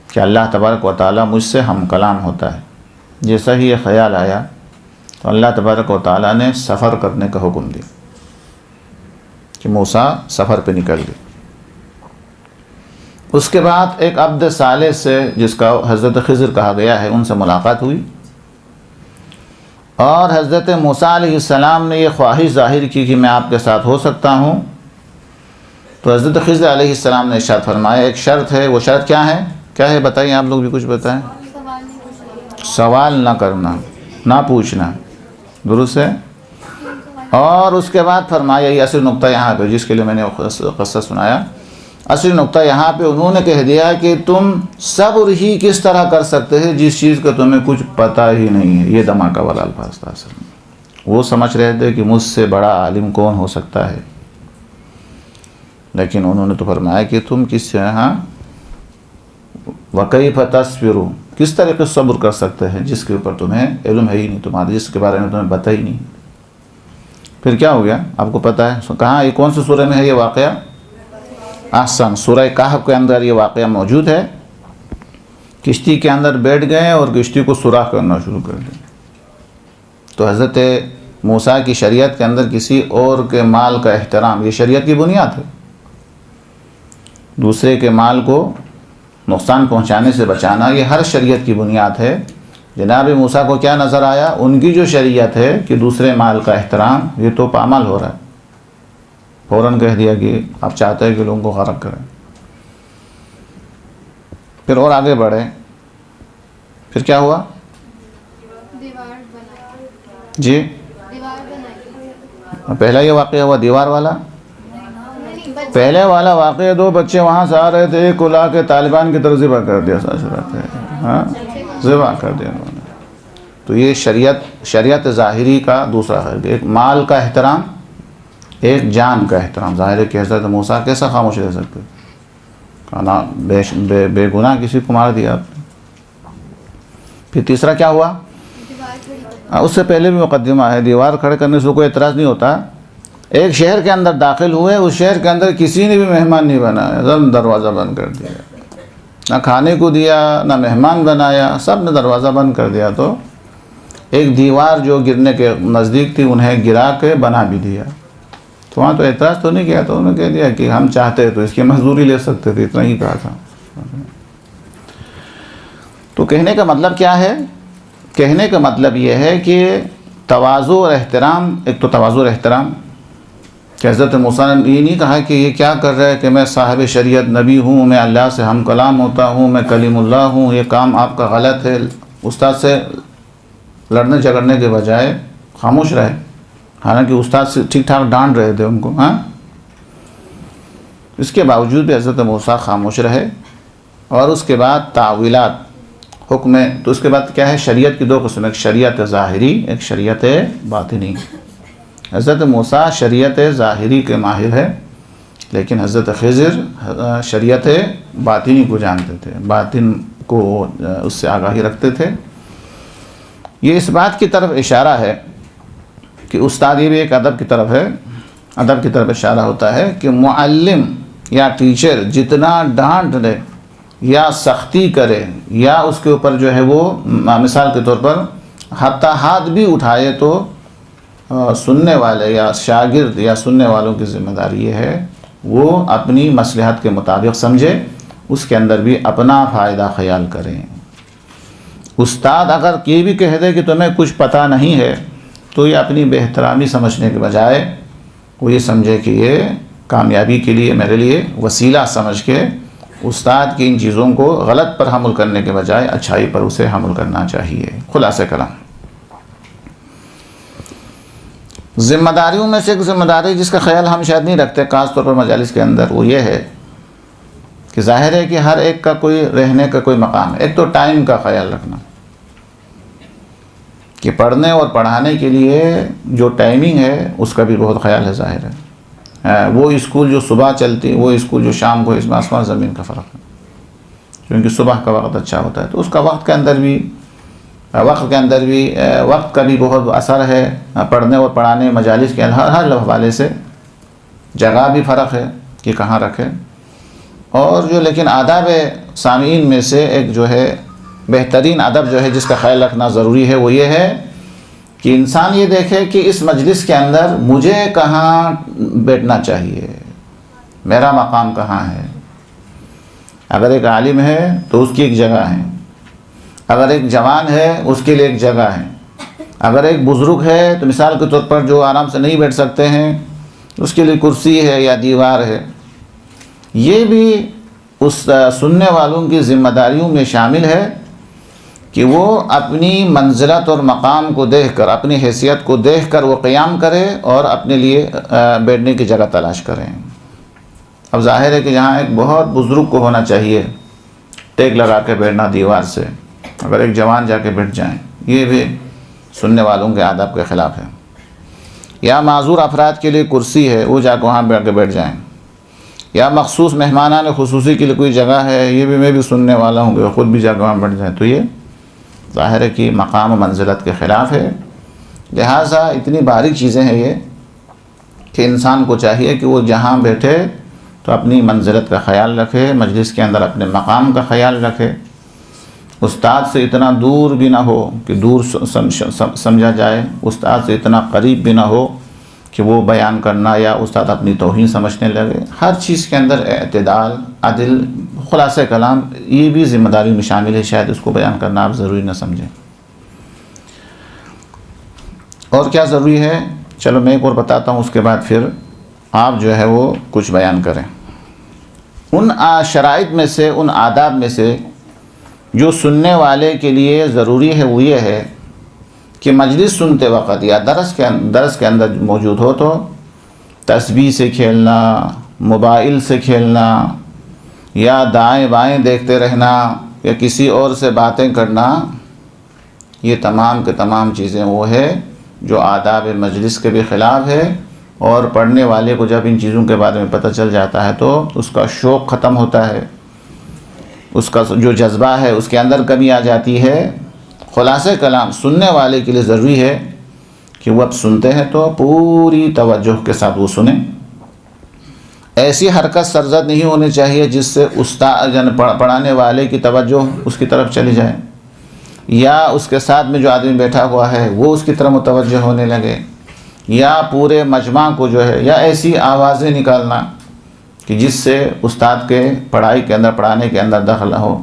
کہ اللہ تبارک و تعالیٰ مجھ سے ہم کلام ہوتا ہے۔ جیسا ہی یہ خیال آیا تو اللہ تبارک و تعالیٰ نے سفر کرنے کا حکم دیا کہ موسیٰ سفر پہ نکل گئے۔ اس کے بعد ایک عبد صالح سے، جس کا حضرت خضر کہا گیا ہے، ان سے ملاقات ہوئی، اور حضرت موسیٰ علیہ السلام نے یہ خواہش ظاہر کی کہ میں آپ کے ساتھ ہو سکتا ہوں۔ تو حضرت خضر علیہ السلام نے ارشاد فرمایا، ایک شرط ہے، وہ شرط کیا ہے؟ کیا ہے بتائیں، آپ لوگ بھی کچھ بتائیں۔ سوال نہ کرنا، نہ پوچھنا، درست ہے؟ اور اس کے بعد فرمایا، یہ اصل نقطہ یہاں پہ جس کے لیے میں نے قصہ سنایا، اصل نقطہ یہاں پہ انہوں نے کہہ دیا کہ تم صبر ہی کس طرح کر سکتے ہیں جس چیز کا تمہیں کچھ پتہ ہی نہیں ہے۔ یہ دھماکہ والا الفاظ تھا اصل میں۔ وہ سمجھ رہے تھے کہ مجھ سے بڑا عالم کون ہو سکتا ہے، لیکن انہوں نے تو فرمایا کہ تم کس سے ہاں وَكَيْفَ تَصْبِرُ، کس طریقے سے صبر کر سکتے ہیں جس کے اوپر تمہیں علم ہے ہی نہیں، تمہارے جس کے بارے میں تمہیں پتہ ہی نہیں۔ پھر کیا ہو گیا آپ کو پتہ ہے کہاں، یہ کون سی سورہ میں ہے یہ واقعہ؟ احسن، سورہ کہف کے اندر یہ واقعہ موجود ہے۔ کشتی کے اندر بیٹھ گئے اور کشتی کو سوراخ کرنا شروع کر دیا۔ تو حضرت موسیٰ کی شریعت کے اندر کسی اور کے مال کا احترام، یہ شریعت کی بنیاد ہے۔ دوسرے کے مال کو نقصان پہنچانے سے بچانا یہ ہر شریعت کی بنیاد ہے۔ جناب موسیٰ کو کیا نظر آیا؟ ان کی جو شریعت ہے کہ دوسرے مال کا احترام، یہ تو پامال ہو رہا ہے۔ فوراً کہہ دیا کہ آپ چاہتے ہیں کہ لوگوں کو غرق کریں۔ پھر اور آگے بڑھے، پھر کیا ہوا؟ جی پہلا یہ واقعہ ہوا دیوار والا۔ پہلے والا واقعہ دو بچے وہاں سے آ رہے تھے، ایک کو لا کے طالبان کی طرف ذبح کر دیا، ہاں ذبح کر دیا انہوں نے۔ تو یہ شریعت ظاہری کا دوسرا ہے، ایک مال کا احترام، ایک جان کا احترام۔ ظاہر ہے کہ حضرت موسیٰ کیسا خاموش رہ سکتے، کہنا بے گناہ کسی کو مار دیا آپ نے۔ پھر تیسرا کیا ہوا؟ اس سے پہلے بھی مقدمہ ہے، دیوار کھڑے کرنے سے کوئی اعتراض نہیں ہوتا۔ ایک شہر کے اندر داخل ہوئے، اس شہر کے اندر کسی نے بھی مہمان نہیں بنایا، سب دروازہ بند کر دیا، نہ کھانے کو دیا نہ مہمان بنایا، سب نے دروازہ بند کر دیا۔ تو ایک دیوار جو گرنے کے نزدیک تھی انہیں گرا کے بنا بھی دیا۔ تو وہاں تو اعتراض تو نہیں کیا، تو انہوں نے کہہ دیا کہ ہم چاہتے تو اس کی مزدوری لے سکتے تھے، اتنا ہی کہا تھا۔ تو کہنے کا مطلب کیا ہے؟ کہنے کا مطلب یہ ہے کہ تواضع اور احترام، ایک تو تواضع اور احترام کہ حضرت موسیٰ نے یہ نہیں کہا کہ یہ کیا کر رہا ہے کہ میں صاحب شریعت نبی ہوں، میں اللہ سے ہم کلام ہوتا ہوں، میں کلیم اللہ ہوں، یہ کام آپ کا غلط ہے۔ استاد سے لڑنے جھگڑنے کے بجائے خاموش رہے، حالانکہ استاد سے ٹھیک ٹھاک ڈانٹ رہے تھے ان کو، ہاں اس کے باوجود بھی حضرت موسیٰ خاموش رہے۔ اور اس کے بعد تعویلات حکم، تو اس کے بعد کیا ہے؟ شریعت کی دو قسم، ایک شریعت ظاہری، ایک شریعت باطنی۔ حضرت موسیٰ شریعت ظاہری کے ماہر ہے، لیکن حضرت خضر شریعت باطنی کو جانتے تھے، باطن کو اس سے آگاہی رکھتے تھے۔ یہ اس بات کی طرف اشارہ ہے کہ استاد، یہ بھی ایک ادب کی طرف ہے، ادب کی طرف اشارہ ہوتا ہے کہ معلم یا ٹیچر جتنا ڈانٹ دے یا سختی کرے یا اس کے اوپر جو ہے وہ مثال کے طور پر حتی ہاتھ بھی اٹھائے، تو سننے والے یا شاگرد یا سننے والوں کی ذمہ داری یہ ہے وہ اپنی مصلحت کے مطابق سمجھے، اس کے اندر بھی اپنا فائدہ خیال کریں۔ استاد اگر یہ بھی کہہ دے کہ تمہیں کچھ پتہ نہیں ہے، تو یہ اپنی بے احترامی سمجھنے کے بجائے وہ یہ سمجھے کہ یہ کامیابی کے لیے میرے لیے وسیلہ سمجھ کے استاد کی ان چیزوں کو غلط پر حمل کرنے کے بجائے اچھائی پر اسے حمل کرنا چاہیے۔ خلاصہ کلام، ذمہ داریوں میں سے ایک ذمہ داری جس کا خیال ہم شاید نہیں رکھتے خاص طور پر مجالس کے اندر، وہ یہ ہے کہ ظاہر ہے کہ ہر ایک کا کوئی رہنے کا کوئی مقام ہے۔ ایک تو ٹائم کا خیال رکھنا کہ پڑھنے اور پڑھانے کے لیے جو ٹائمنگ ہے اس کا بھی بہت خیال ہے۔ ظاہر ہے وہ اسکول جو صبح چلتی، وہ اسکول جو شام کو، اس میں آسمان زمین کا فرق ہے، کیونکہ صبح کا وقت اچھا ہوتا ہے، تو اس کا وقت کے اندر بھی وقت کا بھی بہت اثر ہے۔ پڑھنے اور پڑھانے مجالس کے ہر حوالے سے جگہ بھی فرق ہے کہ کہاں رکھے۔ اور جو لیکن آداب سامعین میں سے ایک جو ہے بہترین ادب جو ہے جس کا خیال رکھنا ضروری ہے، وہ یہ ہے کہ انسان یہ دیکھے کہ اس مجلس کے اندر مجھے کہاں بیٹھنا چاہیے، میرا مقام کہاں ہے۔ اگر ایک عالم ہے تو اس کی ایک جگہ ہے، اگر ایک جوان ہے اس کے لیے ایک جگہ ہے، اگر ایک بزرگ ہے تو مثال کے طور پر جو آرام سے نہیں بیٹھ سکتے ہیں اس کے لیے کرسی ہے یا دیوار ہے۔ یہ بھی اس سننے والوں کی ذمہ داریوں میں شامل ہے کہ وہ اپنی منزلت اور مقام کو دیکھ کر، اپنی حیثیت کو دیکھ کر وہ قیام کرے اور اپنے لیے بیٹھنے کی جگہ تلاش کریں۔ اب ظاہر ہے کہ جہاں ایک بہت بزرگ کو ہونا چاہیے ٹیک لگا کے بیٹھنا دیوار سے، اگر ایک جوان جا کے بیٹھ جائیں، یہ بھی سننے والوں کے آداب کے خلاف ہے۔ یا معذور افراد کے لیے کرسی ہے، وہ جا کے وہاں بیٹھ کے بیٹھ جائیں، یا مخصوص مہمانان خصوصی کے لیے کوئی جگہ ہے، یہ بھی میں بھی سننے والا ہوں کہ خود بھی جا کے وہاں بیٹھ جائیں، تو یہ ظاہر ہے کہ مقام و منزلت کے خلاف ہے۔ لہٰذا اتنی باریک چیزیں ہیں یہ کہ انسان کو چاہیے کہ وہ جہاں بیٹھے تو اپنی منزلت کا خیال رکھے، مجلس کے اندر اپنے مقام کا خیال رکھے، استاد سے اتنا دور بھی نہ ہو کہ دور سمجھا جائے، استاد سے اتنا قریب بھی نہ ہو کہ وہ بیان کرنا یا استاد اپنی توہین سمجھنے لگے۔ ہر چیز کے اندر اعتدال، عدل، خلاصہ کلام، یہ بھی ذمہ داری میں شامل ہے، شاید اس کو بیان کرنا آپ ضروری نہ سمجھیں۔ اور کیا ضروری ہے، چلو میں ایک اور بتاتا ہوں، اس کے بعد پھر آپ جو ہے وہ کچھ بیان کریں۔ ان شرائط میں سے، ان آداب میں سے جو سننے والے کے لیے ضروری ہے وہ یہ ہے کہ مجلس سنتے وقت یا درس کے اندر موجود ہو تو تسبیح سے کھیلنا، موبائل سے کھیلنا، یا دائیں بائیں دیکھتے رہنا، یا کسی اور سے باتیں کرنا، یہ تمام کے تمام چیزیں وہ ہے جو آداب مجلس کے بھی خلاف ہے، اور پڑھنے والے کو جب ان چیزوں کے بارے میں پتہ چل جاتا ہے تو اس کا شوق ختم ہوتا ہے، اس کا جو جذبہ ہے اس کے اندر کمی آ جاتی ہے۔ خلاصہ کلام سننے والے کے لیے ضروری ہے کہ وہ اب سنتے ہیں تو پوری توجہ کے ساتھ وہ سنیں، ایسی حرکت سرزد نہیں ہونی چاہیے جس سے استاد پڑھانے والے کی توجہ اس کی طرف چلی جائے، یا اس کے ساتھ میں جو آدمی بیٹھا ہوا ہے وہ اس کی طرف متوجہ ہونے لگے، یا پورے مجمع کو جو ہے، یا ایسی آوازیں نکالنا کہ جس سے استاد کے پڑھائی کے اندر، پڑھانے کے اندر دخل ہو،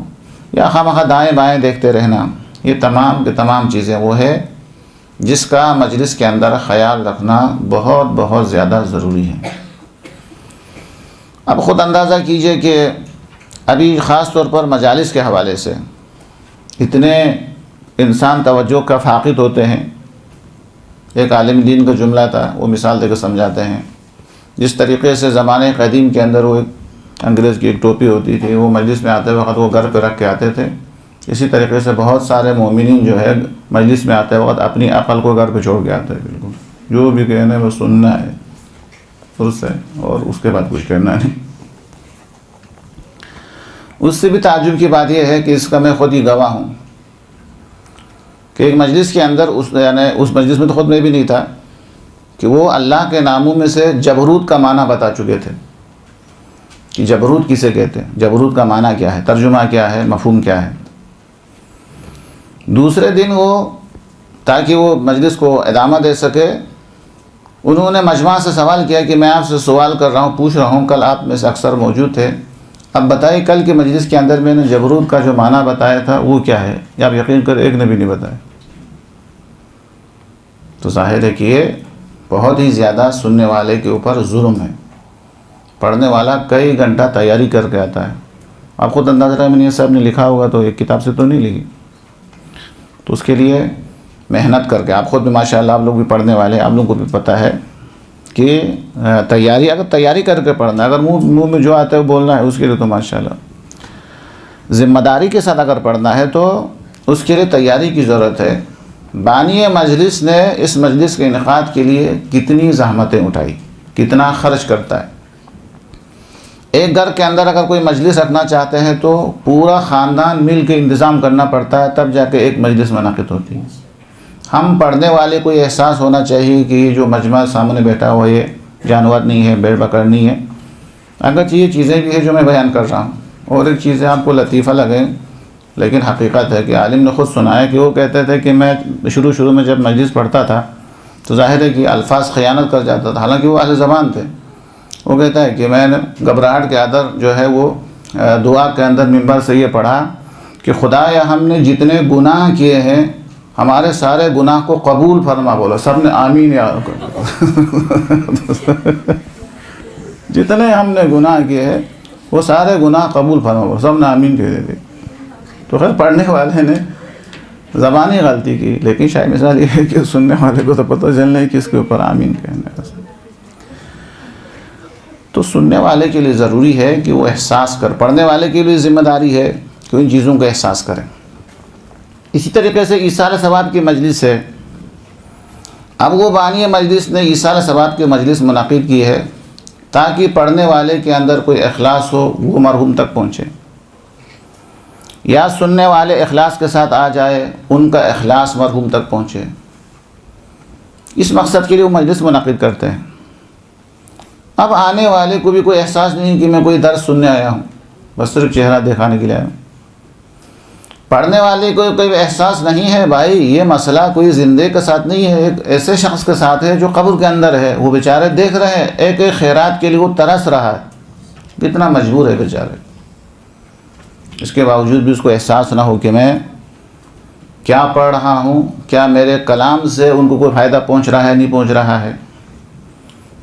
یا خواہ دائیں بائیں دیکھتے رہنا، یہ تمام کے تمام چیزیں وہ ہے جس کا مجلس کے اندر خیال رکھنا بہت بہت زیادہ ضروری ہے۔ اب خود اندازہ کیجئے کہ ابھی خاص طور پر مجالس کے حوالے سے اتنے انسان توجہ کا فاقد ہوتے ہیں۔ ایک عالم دین کا جملہ تھا، وہ مثال دے کے سمجھاتے ہیں، جس طریقے سے زمانے قدیم کے اندر وہ ایک انگریز کی ایک ٹوپی ہوتی تھی، وہ مجلس میں آتے وقت وہ گھر پہ رکھ کے آتے تھے، اسی طریقے سے بہت سارے مومنین جو ہے مجلس میں آتے وقت اپنی عقل کو گھر پہ چھوڑ کے آتے ہیں، بالکل جو بھی کہنا ہے وہ سننا ہے اس سے، اور اس کے بعد کچھ کرنا نہیں۔ اس سے بھی تعجب کی بات یہ ہے کہ اس کا میں خود ہی گواہ ہوں کہ ایک مجلس کے اندر اس مجلس میں تو خود میں بھی نہیں تھا کہ وہ اللہ کے ناموں میں سے جبروت کا معنی بتا چکے تھے کہ جبروت کسے کہتے ہیں، جبروت کا معنی کیا ہے، ترجمہ کیا ہے، مفہوم کیا ہے۔ دوسرے دن وہ تاکہ وہ مجلس کو ادامہ دے سکے، انہوں نے مجمع سے سوال کیا کہ میں آپ سے سوال کر رہا ہوں، پوچھ رہا ہوں، کل آپ میں سے اکثر موجود تھے، اب بتائیے کل کے مجلس کے اندر میں نے جبروت کا جو معنی بتایا تھا وہ کیا ہے؟ یا آپ یقین کر ایک نے بھی نہیں بتایا۔ تو ظاہر ہے کہ یہ بہت ہی زیادہ سننے والے کے اوپر ظلم ہے۔ پڑھنے والا کئی گھنٹہ تیاری کر کے آتا ہے، آپ خود اندازہ رہے، میں نے یہ سب نے لکھا ہوگا تو ایک کتاب سے تو نہیں لکھی، تو اس کے لیے محنت کر کے، آپ خود بھی ماشاءاللہ آپ لوگ بھی پڑھنے والے، آپ لوگوں کو بھی پتہ ہے کہ اگر تیاری کر کے پڑھنا ہے، اگر منہ میں جو آتا ہے وہ بولنا ہے، اس کے لیے تو ماشاءاللہ ذمہ داری کے ساتھ اگر پڑھنا ہے تو اس کے لیے تیاری کی ضرورت ہے۔ بانی مجلس نے اس مجلس کے انعقاد کے لیے کتنی زحمتیں اٹھائی، کتنا خرچ کرتا ہے۔ ایک گھر کے اندر اگر کوئی مجلس رکھنا چاہتے ہیں تو پورا خاندان مل کے انتظام کرنا پڑتا ہے، تب جا کے ایک مجلس منعقد ہوتی ہے۔ ہم پڑھنے والے کو یہ احساس ہونا چاہیے کہ یہ جو مجمع سامنے بیٹھا ہوا یہ جانور نہیں ہے، بھیڑ بکر نہیں ہے، اگرچہ یہ چیزیں بھی ہیں جو میں بیان کر رہا ہوں، اور ایک چیزیں آپ کو لطیفہ لگیں لیکن حقیقت ہے کہ عالم نے خود سنایا کہ وہ کہتے تھے کہ میں شروع میں جب مجلس پڑھتا تھا تو ظاہر ہے کہ الفاظ خیانت کر جاتا تھا، حالانکہ وہ اہل زبان تھے۔ وہ کہتا ہے کہ میں نے گھبراہٹ کے اندر جو ہے وہ دعا کے اندر منبر سے یہ پڑھا کہ خدایا ہم نے جتنے گناہ کیے ہیں ہمارے سارے گناہ کو قبول فرما، بولا سب نے آمین یا جتنے ہم نے گناہ کیے ہیں وہ سارے گناہ قبول فرما، بولا سب نے آمین کہہ دیتے۔ تو خیر پڑھنے والے نے زبانی غلطی کی، لیکن شاید مثال یہ ہے کہ سننے والے کو تو پتہ چل نہیں کہ اس کے اوپر آمین کہنا ہے۔ تو سننے والے کے لیے ضروری ہے کہ وہ احساس کر، پڑھنے والے کے لیے ذمہ داری ہے کہ ان چیزوں کا احساس کریں۔ اسی طریقے سے ایصال ثواب کی مجلس ہے، اب وہ بانی مجلس نے ایصال ثواب کی مجلس منعقد کی ہے تاکہ پڑھنے والے کے اندر کوئی اخلاص ہو، وہ مرحوم تک پہنچے، یا سننے والے اخلاص کے ساتھ آ جائے، ان کا اخلاص مرحوم تک پہنچے۔ اس مقصد کے لیے وہ مجلس منعقد کرتے ہیں۔ اب آنے والے کو بھی کوئی احساس نہیں کہ میں کوئی درس سننے آیا ہوں، بس صرف چہرہ دکھانے کے لیے آیا ہوں۔ پڑھنے والے کو کوئی احساس نہیں ہے، بھائی یہ مسئلہ کوئی زندے کے ساتھ نہیں ہے، ایک ایسے شخص کے ساتھ ہے جو قبر کے اندر ہے، وہ بیچارے دیکھ رہے ہیں، ایک ایک خیرات کے لیے وہ ترس رہا ہے، کتنا مجبور ہے بیچارے، اس کے باوجود بھی اس کو احساس نہ ہو کہ میں کیا پڑھ رہا ہوں، کیا میرے کلام سے ان کو کوئی فائدہ پہنچ رہا ہے نہیں پہنچ رہا ہے۔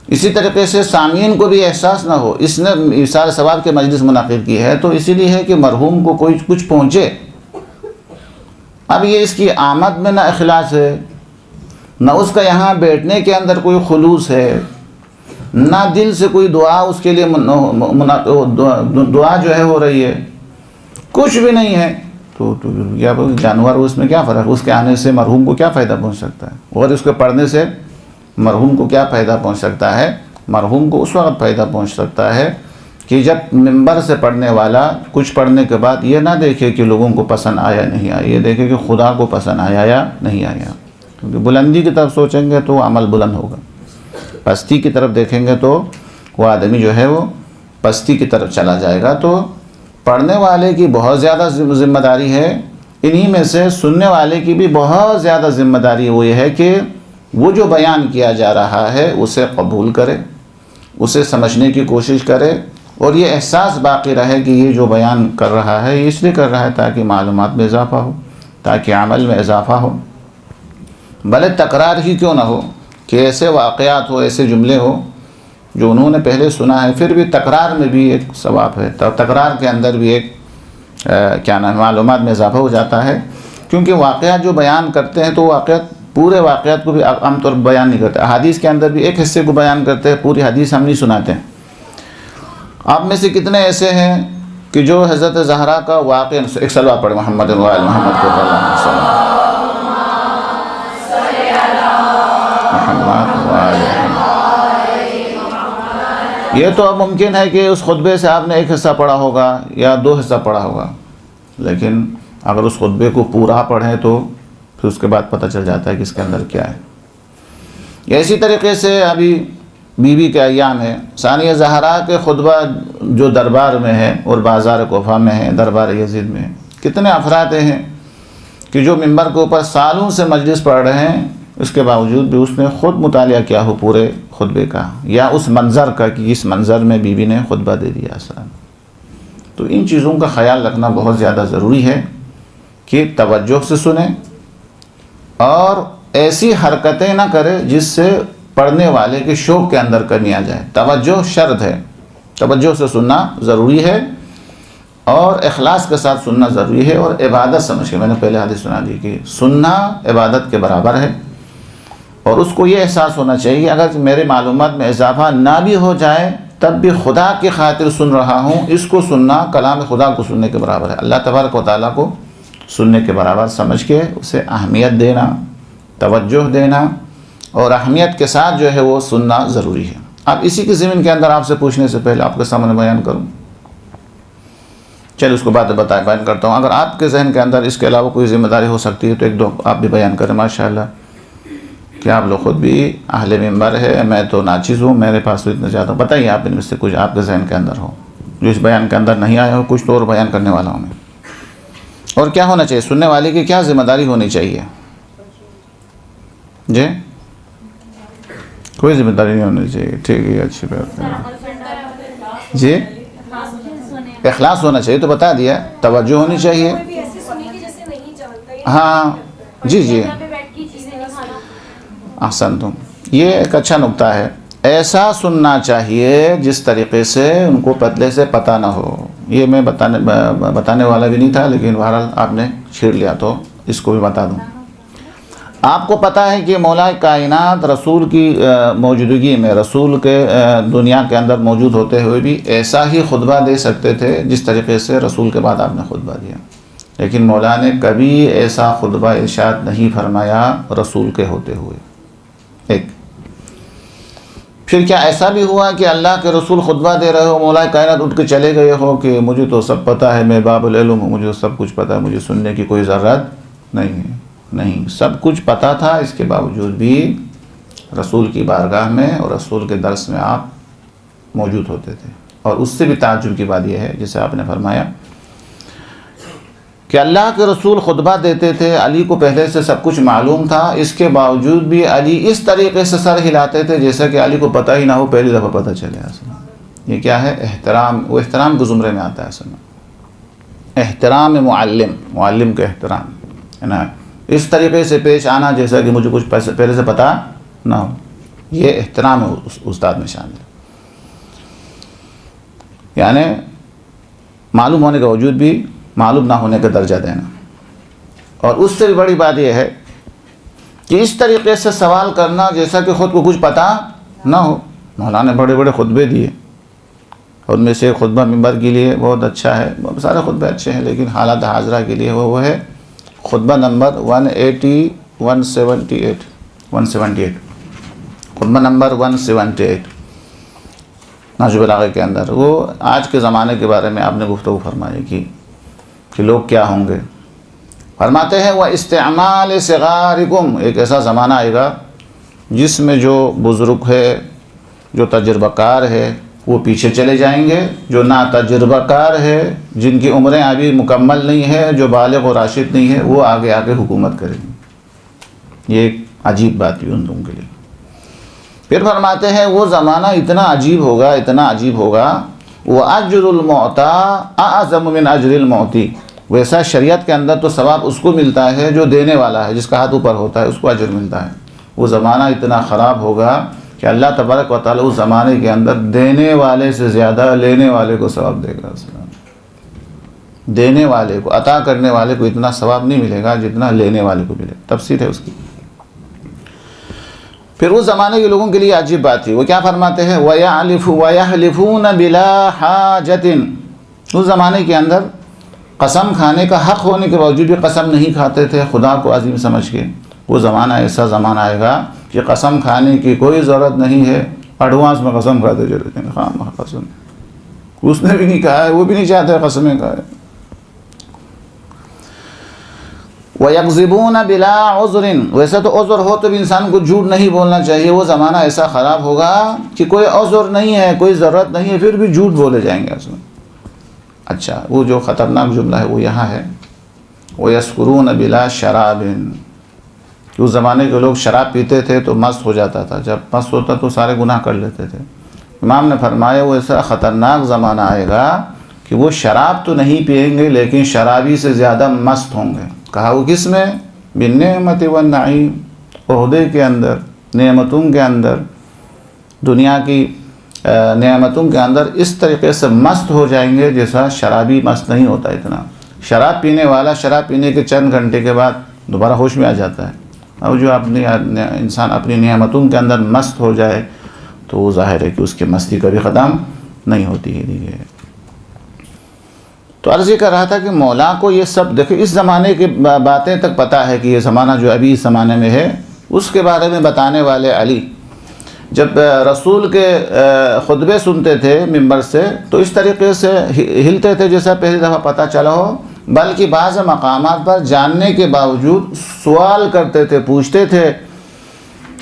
اسی طریقے سے سامعین کو بھی احساس نہ ہو، اس نے ایصال ثواب کے مجلس منعقد کی ہے تو اسی لیے ہے کہ مرحوم کو کوئی کچھ پہنچے۔ اب یہ اس کی آمد میں نہ اخلاص ہے، نہ اس کا یہاں بیٹھنے کے اندر کوئی خلوص ہے، نہ دل سے کوئی دعا اس کے لیے دعا جو ہے ہو رہی ہے، کچھ بھی نہیں ہے، تو کیا جانور اس میں کیا فرق، اس کے آنے سے مرحوم کو کیا فائدہ پہنچ سکتا ہے، اور اس کے پڑھنے سے مرحوم کو کیا فائدہ پہنچ سکتا ہے؟ مرحوم کو اس وقت فائدہ پہنچ سکتا ہے کہ جب منبر سے پڑھنے والا کچھ پڑھنے کے بعد یہ نہ دیکھے کہ لوگوں کو پسند آیا نہیں آیا، یہ دیکھے کہ خدا کو پسند آیا یا نہیں آیا۔ کیونکہ بلندی کی طرف سوچیں گے تو عمل بلند ہوگا، پستی کی طرف دیکھیں گے تو وہ آدمی جو ہے وہ پستی کی طرف چلا جائے گا۔ تو پڑھنے والے کی بہت زیادہ ذمہ داری ہے، انہی میں سے سننے والے کی بھی بہت زیادہ ذمہ داری وہ یہ ہے کہ وہ جو بیان کیا جا رہا ہے اسے قبول کرے، اسے سمجھنے کی کوشش کرے، اور یہ احساس باقی رہے کہ یہ جو بیان کر رہا ہے یہ اس لیے کر رہا ہے تاکہ معلومات میں اضافہ ہو، تاکہ عمل میں اضافہ ہو، بھلے تکرار ہی کیوں نہ ہو، کہ ایسے واقعات ہو، ایسے جملے ہو جو انہوں نے پہلے سنا ہے، پھر بھی تکرار میں بھی ایک ثواب ہے، تکرار کے اندر بھی ایک کیا نام معلومات میں اضافہ ہو جاتا ہے، کیونکہ واقعات جو بیان کرتے ہیں تو واقعات پورے واقعات کو بھی عام طور پر بیان نہیں کرتے، حدیث کے اندر بھی ایک حصے کو بیان کرتے ہیں، پوری حدیث ہم نہیں سناتے ہیں۔ آپ میں سے کتنے ایسے ہیں کہ جو حضرت زہرا کا واقعہ، ایک صلوات پڑھیں محمد وآل محمد کو یہ تو اب ممکن ہے کہ اس خطبے سے آپ نے ایک حصہ پڑھا ہوگا یا دو حصہ پڑھا ہوگا، لیکن اگر اس خطبے کو پورا پڑھیں تو پھر اس کے بعد پتہ چل جاتا ہے کہ اس کے اندر کیا ہے۔ یا اسی طریقے سے ابھی بی بی کے ایام ہے، ثانیہ زہرا کے خطبہ جو دربار میں ہے اور بازار کوفہ میں ہے، دربار یزید میں ہے، کتنے افراد ہیں کہ جو منبر کے اوپر سالوں سے مجلس پڑھ رہے ہیں، اس کے باوجود بھی اس نے خود مطالعہ کیا ہو پورے خطبے کا یا اس منظر کا کہ اس منظر میں بی بی نے خطبہ دے دیا اصلا۔ تو ان چیزوں کا خیال رکھنا بہت زیادہ ضروری ہے کہ توجہ سے سنیں اور ایسی حرکتیں نہ کرے جس سے پڑھنے والے کے شوق کے اندر کمی آ جائے۔ توجہ شرط ہے، توجہ سے سننا ضروری ہے اور اخلاص کے ساتھ سننا ضروری ہے، اور عبادت سمجھ کے، میں نے پہلے حدیث سنا دی کہ سننا عبادت کے برابر ہے، اور اس کو یہ احساس ہونا چاہیے اگر میرے معلومات میں اضافہ نہ بھی ہو جائے تب بھی خدا کی خاطر سن رہا ہوں، اس کو سننا کلام خدا کو سننے کے برابر ہے، اللہ تبارک و تعالیٰ کو سننے کے برابر سمجھ کے اسے اہمیت دینا، توجہ دینا، اور اہمیت کے ساتھ جو ہے وہ سننا ضروری ہے۔ اب اسی کی ضمن کے اندر آپ سے پوچھنے سے پہلے آپ کے سامنے بیان کروں، چلو اس کو بعد بیان کرتا ہوں، اگر آپ کے ذہن کے اندر اس کے علاوہ کوئی ذمہ داری ہو سکتی ہے تو ایک دو آپ بھی بیان کریں ماشاءاللہ، کہ آپ لوگ خود بھی اہل منبر ہے، میں تو ناچیز ہوں، میرے پاس تو اتنا زیادہ، بتائیے آپ ان میں سے کچھ آپ کے ذہن کے اندر ہو جو اس بیان کے اندر نہیں آیا ہو، کچھ تو اور بیان کرنے والا ہوں میں۔ اور کیا ہونا چاہیے، سننے والے کی کیا ذمہ داری ہونی چاہیے؟ جی کوئی ذمہ داری نہیں ہونی چاہیے، ٹھیک ہے، اچھی بات ہے جی۔ اخلاص ہونا چاہیے تو بتا دیا، توجہ ہونی چاہیے، ہاں جی جی احسن تم، یہ ایک اچھا نکتہ ہے، ایسا سننا چاہیے جس طریقے سے ان کو پہلے سے پتہ نہ ہو۔ یہ میں بتانے والا بھی نہیں تھا، لیکن بہرحال آپ نے چھیڑ لیا تو اس کو بھی بتا دوں. آپ کو پتہ ہے کہ مولا کائنات رسول کی موجودگی میں، رسول کے دنیا کے اندر موجود ہوتے ہوئے بھی ایسا ہی خطبہ دے سکتے تھے جس طریقے سے رسول کے بعد آپ نے خطبہ دیا، لیکن مولا نے کبھی ایسا خطبہ ارشاد نہیں فرمایا رسول کے ہوتے ہوئے. ایک پھر کیا ایسا بھی ہوا کہ اللہ کے رسول خطبہ دے رہے ہو، مولا کائنات اٹھ کے چلے گئے ہو کہ مجھے تو سب پتہ ہے، میں باب العلم ہوں، مجھے سب کچھ پتہ ہے، مجھے سننے کی کوئی ضرورت نہیں ہے؟ نہیں، سب کچھ پتہ تھا، اس کے باوجود بھی رسول کی بارگاہ میں اور رسول کے درس میں آپ موجود ہوتے تھے. اور اس سے بھی تعجب کی بات یہ ہے، جیسے آپ نے فرمایا کہ اللہ کے رسول خطبہ دیتے تھے، علی کو پہلے سے سب کچھ معلوم تھا، اس کے باوجود بھی علی اس طریقے سے سر ہلاتے تھے جیسا کہ علی کو پتہ ہی نہ ہو، پہلی دفعہ پتہ چلے. اصل یہ کیا ہے؟ احترام. وہ احترام کے زمرے میں آتا ہے اصل میں، احترام معلم کے احترام ہے نا، اس طریقے سے پیش آنا جیسا کہ مجھے کچھ پہلے سے پتہ نہ ہو، یہ احترام استاد میں شامل ہے. یعنی معلوم ہونے کے باوجود بھی معلوم نہ ہونے کا درجہ دینا. اور اس سے بھی بڑی بات یہ ہے کہ اس طریقے سے سوال کرنا جیسا کہ خود کو کچھ پتہ نہ ہو. مولانا نے بڑے بڑے خطبے دیے، ان میں سے خطبہ منبر کے لیے بہت اچھا ہے، سارے خطبے اچھے ہیں، لیکن حالات حاضرہ کے لیے وہ ہے خطبہ نمبر 178 خطبہ نمبر 178 نہج البلاغہ کے اندر. وہ آج کے زمانے کے بارے میں آپ نے گفتگو فرمائی کہ لوگ کیا ہوں گے. فرماتے ہیں وَإِسْتِعْمَالِ صِغَارِكُمْ، ایک ایسا زمانہ آئے گا جس میں جو بزرگ ہے، جو تجربہ کار ہے، وہ پیچھے چلے جائیں گے، جو نا تجربہ کار ہے، جن کی عمریں ابھی مکمل نہیں ہے، جو بالغ و راشد نہیں ہے، وہ آگے آگے حکومت کریں گے. یہ ایک عجیب بات بھی ان لوگوں کے لیے. پھر فرماتے ہیں وہ زمانہ اتنا عجیب ہوگا، وَأَجْرُ الْمُعْطَى أَعْظَمُ مِنْ أَجْرِ الْمُعْطِي، ویسا شریعت کے اندر تو ثواب اس کو ملتا ہے جو دینے والا ہے، جس کا ہاتھ اوپر ہوتا ہے اس کو اجر ملتا ہے. وہ زمانہ اتنا خراب ہوگا کہ اللہ تبارک و تعالیٰ اس زمانے کے اندر دینے والے سے زیادہ لینے والے کو ثواب دے گا. دینے والے کو، عطا کرنے والے کو اتنا ثواب نہیں ملے گا جتنا لینے والے کو ملے. تفسیر ہے اس کی. پھر اس زمانے کے لوگوں کے لیے عجیب بات تھی. وہ کیا فرماتے ہیں وَيَحْلِفُونَ بِلَا حَاجَةٍ، اس زمانے کے اندر قسم کھانے کا حق ہونے کے باوجود بھی قسم نہیں کھاتے تھے خدا کو عظیم سمجھ کے. وہ زمانہ ایسا زمانہ آئے گا کہ قسم کھانے کی کوئی ضرورت نہیں ہے، ایڈوانس میں قسم کھاتے چلے جائیں. خام قسم، اس نے بھی نہیں کہا ہے، وہ بھی نہیں چاہتے قسمیں کھائے. وَيَكْذِبُونَ بِلَا عُذْرٍ، ویسے تو عذر ہو تو بھی انسان کو جھوٹ نہیں بولنا چاہیے. وہ زمانہ ایسا خراب ہوگا کہ کوئی عذر نہیں ہے، کوئی ضرورت نہیں ہے، پھر بھی جھوٹ بولے جائیں گے اس میں. اچھا، وہ جو خطرناک جملہ ہے وہ یہاں ہے وَيَسْكُرُونَ بِلَا شَرَابٍ، کہ اس زمانے کے لوگ شراب پیتے تھے تو مست ہو جاتا تھا، جب مست ہوتا تو سارے گناہ کر لیتے تھے. امام نے فرمایا وہ ایسا خطرناک زمانہ آئے گا کہ وہ شراب تو نہیں پئیں گے لیکن شرابی سے زیادہ مست ہوں گے. کہا وہ کس میں؟ بالنعمت والنعیم، عہدے کے اندر، نعمتوں کے اندر، دنیا کی نعمتوں کے اندر اس طریقے سے مست ہو جائیں گے جیسا شرابی مست نہیں ہوتا. اتنا شراب پینے والا شراب پینے کے چند گھنٹے کے بعد دوبارہ ہوش میں آ جاتا ہے، اور جو انسان اپنی نعمتوں کے اندر مست ہو جائے تو وہ ظاہر ہے کہ اس کی مستی کبھی ختم نہیں ہوتی ہے. تو عرض یہ کر رہا تھا کہ مولا کو یہ سب دیکھیں، اس زمانے کی باتیں تک پتہ ہے کہ یہ زمانہ جو ابھی اس زمانے میں ہے اس کے بارے میں بتانے والے علی جب رسول کے خطبے سنتے تھے ممبر سے تو اس طریقے سے ہلتے تھے جیسا پہلی دفعہ پتہ چلا ہو، بلکہ بعض مقامات پر جاننے کے باوجود سوال کرتے تھے، پوچھتے تھے.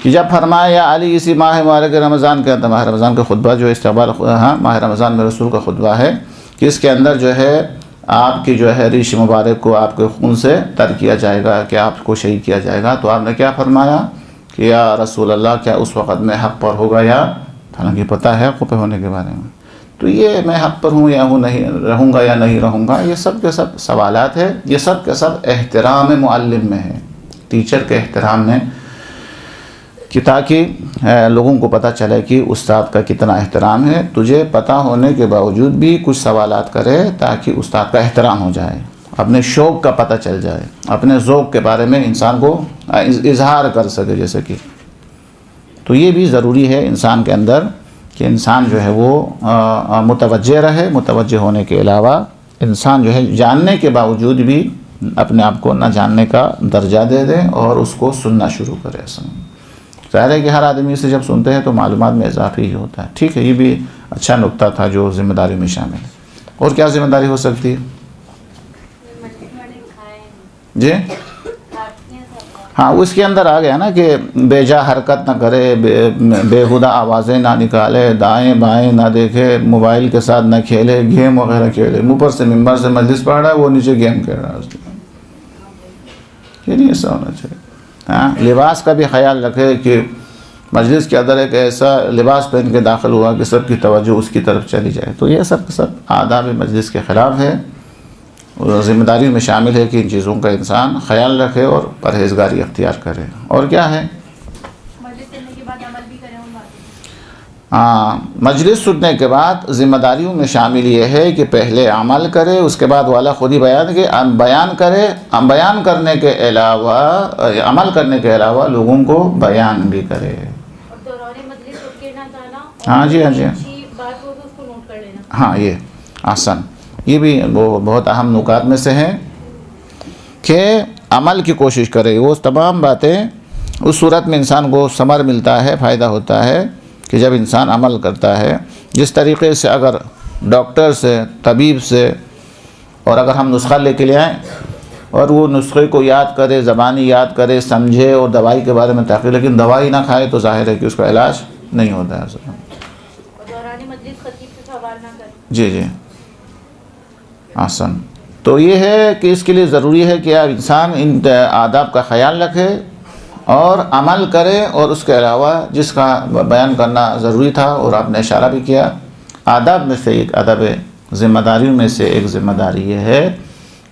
کہ جب فرمایا یا علی اسی ماہ مبارک رمضان کے اندر، ماہ رمضان کا خطبہ جو استقبال، ماہ رمضان میں رسول کا خطبہ ہے کہ اس کے اندر جو ہے آپ کی جو ہے ریش مبارک کو آپ کے خون سے تر کیا جائے گا، کہ آپ کو شہید کیا جائے گا. تو آپ نے کیا فرمایا کہ یا رسول اللہ کیا اس وقت میں حق پر ہوگا، یا حالانکہ پتہ ہے حق پہ ہونے کے بارے میں، تو یہ میں حق پر ہوں یا ہوں نہیں رہوں گا یا نہیں رہوں گا، یہ سب کے سب سوالات ہیں. یہ سب کے سب احترام معلم میں ہے، ٹیچر کے احترام میں، کہ تاکہ لوگوں کو پتہ چلے کہ استاد کا کتنا احترام ہے. تجھے پتہ ہونے کے باوجود بھی کچھ سوالات کرے تاکہ استاد کا احترام ہو جائے. اپنے شوق کا پتہ چل جائے، اپنے ذوق کے بارے میں انسان کو اظہار کر سکے جیسے کہ، تو یہ بھی ضروری ہے انسان کے اندر کہ انسان جو ہے وہ متوجہ رہے. متوجہ ہونے کے علاوہ انسان جو ہے جاننے کے باوجود بھی اپنے آپ کو نہ جاننے کا درجہ دے دے اور اس کو سننا شروع کرے. ظاہر ہے کہ ہر آدمی سے جب سنتے ہیں تو معلومات میں اضافہ ہی ہوتا ہے. ٹھیک ہے، یہ بھی اچھا نقطہ تھا جو ذمہ داری میں شامل ہے. اور کیا ذمہ داری ہو سکتی ہے؟ جی ہاں، اس کے اندر آ گیا نا کہ بے جا حرکت نہ کرے، بےہودہ آوازیں نہ نکالے، دائیں بائیں نہ دیکھے، موبائل کے ساتھ نہ کھیلے، گیم وغیرہ کھیلے. اوپر سے ممبر سے مجلس پڑھ رہا ہے، وہ نیچے گیم کھیل رہا ہے. یہ نہیں ایسا ہونا چاہیے. ہاں، لباس کا بھی خیال رکھے کہ مجلس کے اندر ایک ایسا لباس پہن کے داخل ہوا کہ سب کی توجہ اس کی طرف چلی جائے. تو یہ سب آداب مجلس کے خلاف ہے، اور ذمہ داری میں شامل ہے کہ ان چیزوں کا انسان خیال رکھے اور پرہیزگاری اختیار کرے. اور کیا ہے؟ مجلس سننے کے بعد ذمہ داریوں میں شامل یہ ہے کہ پہلے عمل کرے، اس کے بعد والا خود ہی بیان کرے. بیان کرنے کے علاوہ، عمل کرنے کے علاوہ لوگوں کو بیان بھی کرے. ہاں جی ہاں جی ہاں، یہ آسان، یہ بھی وہ بہت اہم نکات میں سے ہیں کہ عمل کی کوشش کرے. وہ تمام باتیں اس صورت میں انسان کو ثمر ملتا ہے، فائدہ ہوتا ہے کہ جب انسان عمل کرتا ہے. جس طریقے سے اگر ڈاکٹر سے، طبیب سے، اور اگر ہم نسخہ لے کے لے آئیں اور وہ نسخے کو یاد کرے، زبانی یاد کرے، سمجھے اور دوائی کے بارے میں تحقیق، لیکن دوائی نہ کھائے تو ظاہر ہے کہ اس کا علاج نہیں ہوتا ہے. جی جی آسان. تو یہ ہے کہ اس کے لیے ضروری ہے کہ انسان ان آداب کا خیال رکھے اور عمل کرے. اور اس کے علاوہ جس کا بیان کرنا ضروری تھا اور آپ نے اشارہ بھی کیا، آداب میں سے ایک ادب ذمہ داریوں میں سے ایک ذمہ داری یہ ہے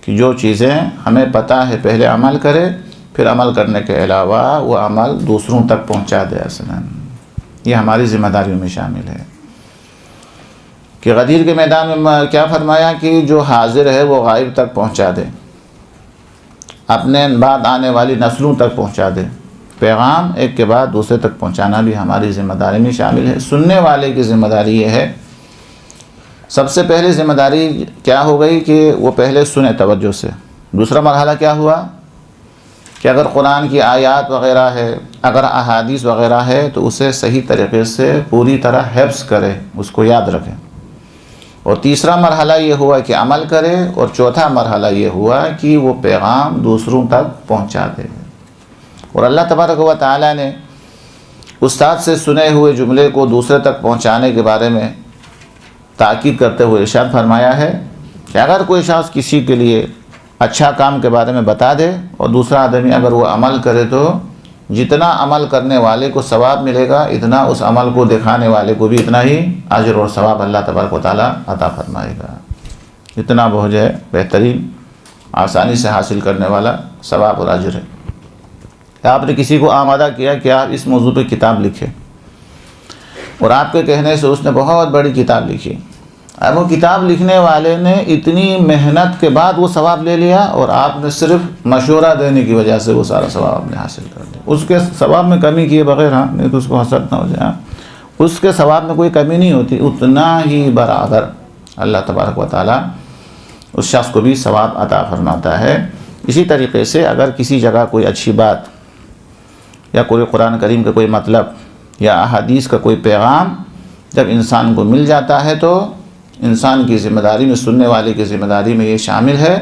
کہ جو چیزیں ہمیں پتہ ہے پہلے عمل کرے، پھر عمل کرنے کے علاوہ وہ عمل دوسروں تک پہنچا دے. اصلاً یہ ہماری ذمہ داریوں میں شامل ہے کہ غدیر کے میدان میں کیا فرمایا کہ جو حاضر ہے وہ غائب تک پہنچا دے، اپنے بعد آنے والی نسلوں تک پہنچا دے. پیغام ایک کے بعد دوسرے تک پہنچانا بھی ہماری ذمہ داری میں شامل ہے. سننے والے کی ذمہ داری یہ ہے، سب سے پہلے ذمہ داری کیا ہو گئی کہ وہ پہلے سنے توجہ سے. دوسرا مرحلہ کیا ہوا کہ اگر قرآن کی آیات وغیرہ ہے، اگر احادیث وغیرہ ہے تو اسے صحیح طریقے سے پوری طرح حفظ کرے، اس کو یاد رکھے. اور تیسرا مرحلہ یہ ہوا کہ عمل کرے. اور چوتھا مرحلہ یہ ہوا کہ وہ پیغام دوسروں تک پہنچا دے. اور اللہ تبارک و تعالیٰ نے استاد سے سنے ہوئے جملے کو دوسرے تک پہنچانے کے بارے میں تاکید کرتے ہوئے ارشاد فرمایا ہے کہ اگر کوئی شخص کسی کے لیے اچھا کام کے بارے میں بتا دے اور دوسرا آدمی اگر وہ عمل کرے تو جتنا عمل کرنے والے کو ثواب ملے گا، اتنا اس عمل کو دکھانے والے کو بھی اتنا ہی اجر اور ثواب اللہ تبارک و تعالیٰ عطا فرمائے گا. اتنا بہت ہے بہترین، آسانی سے حاصل کرنے والا ثواب اور اجر ہے. آپ نے کسی کو آمادہ کیا کہ آپ اس موضوع پہ کتاب لکھیں، اور آپ کے کہنے سے اس نے بہت بڑی کتاب لکھی. اب وہ کتاب لکھنے والے نے اتنی محنت کے بعد وہ ثواب لے لیا، اور آپ نے صرف مشورہ دینے کی وجہ سے وہ سارا ثواب آپ نے حاصل کر لیا. اس کے ثواب میں کمی کیے بغیر، ہاں نہیں تو اس کو حسرت نہ ہو جائے. اس کے ثواب میں کوئی کمی نہیں ہوتی، اتنا ہی برابر اللہ تبارک و تعالیٰ اس شخص کو بھی ثواب عطا فرماتا ہے. اسی طریقے سے اگر کسی جگہ کوئی اچھی بات یا کوئی قرآن کریم کا کوئی مطلب یا احادیث کا کوئی پیغام جب انسان کو مل جاتا ہے تو انسان کی ذمہ داری میں، سننے والے کی ذمہ داری میں یہ شامل ہے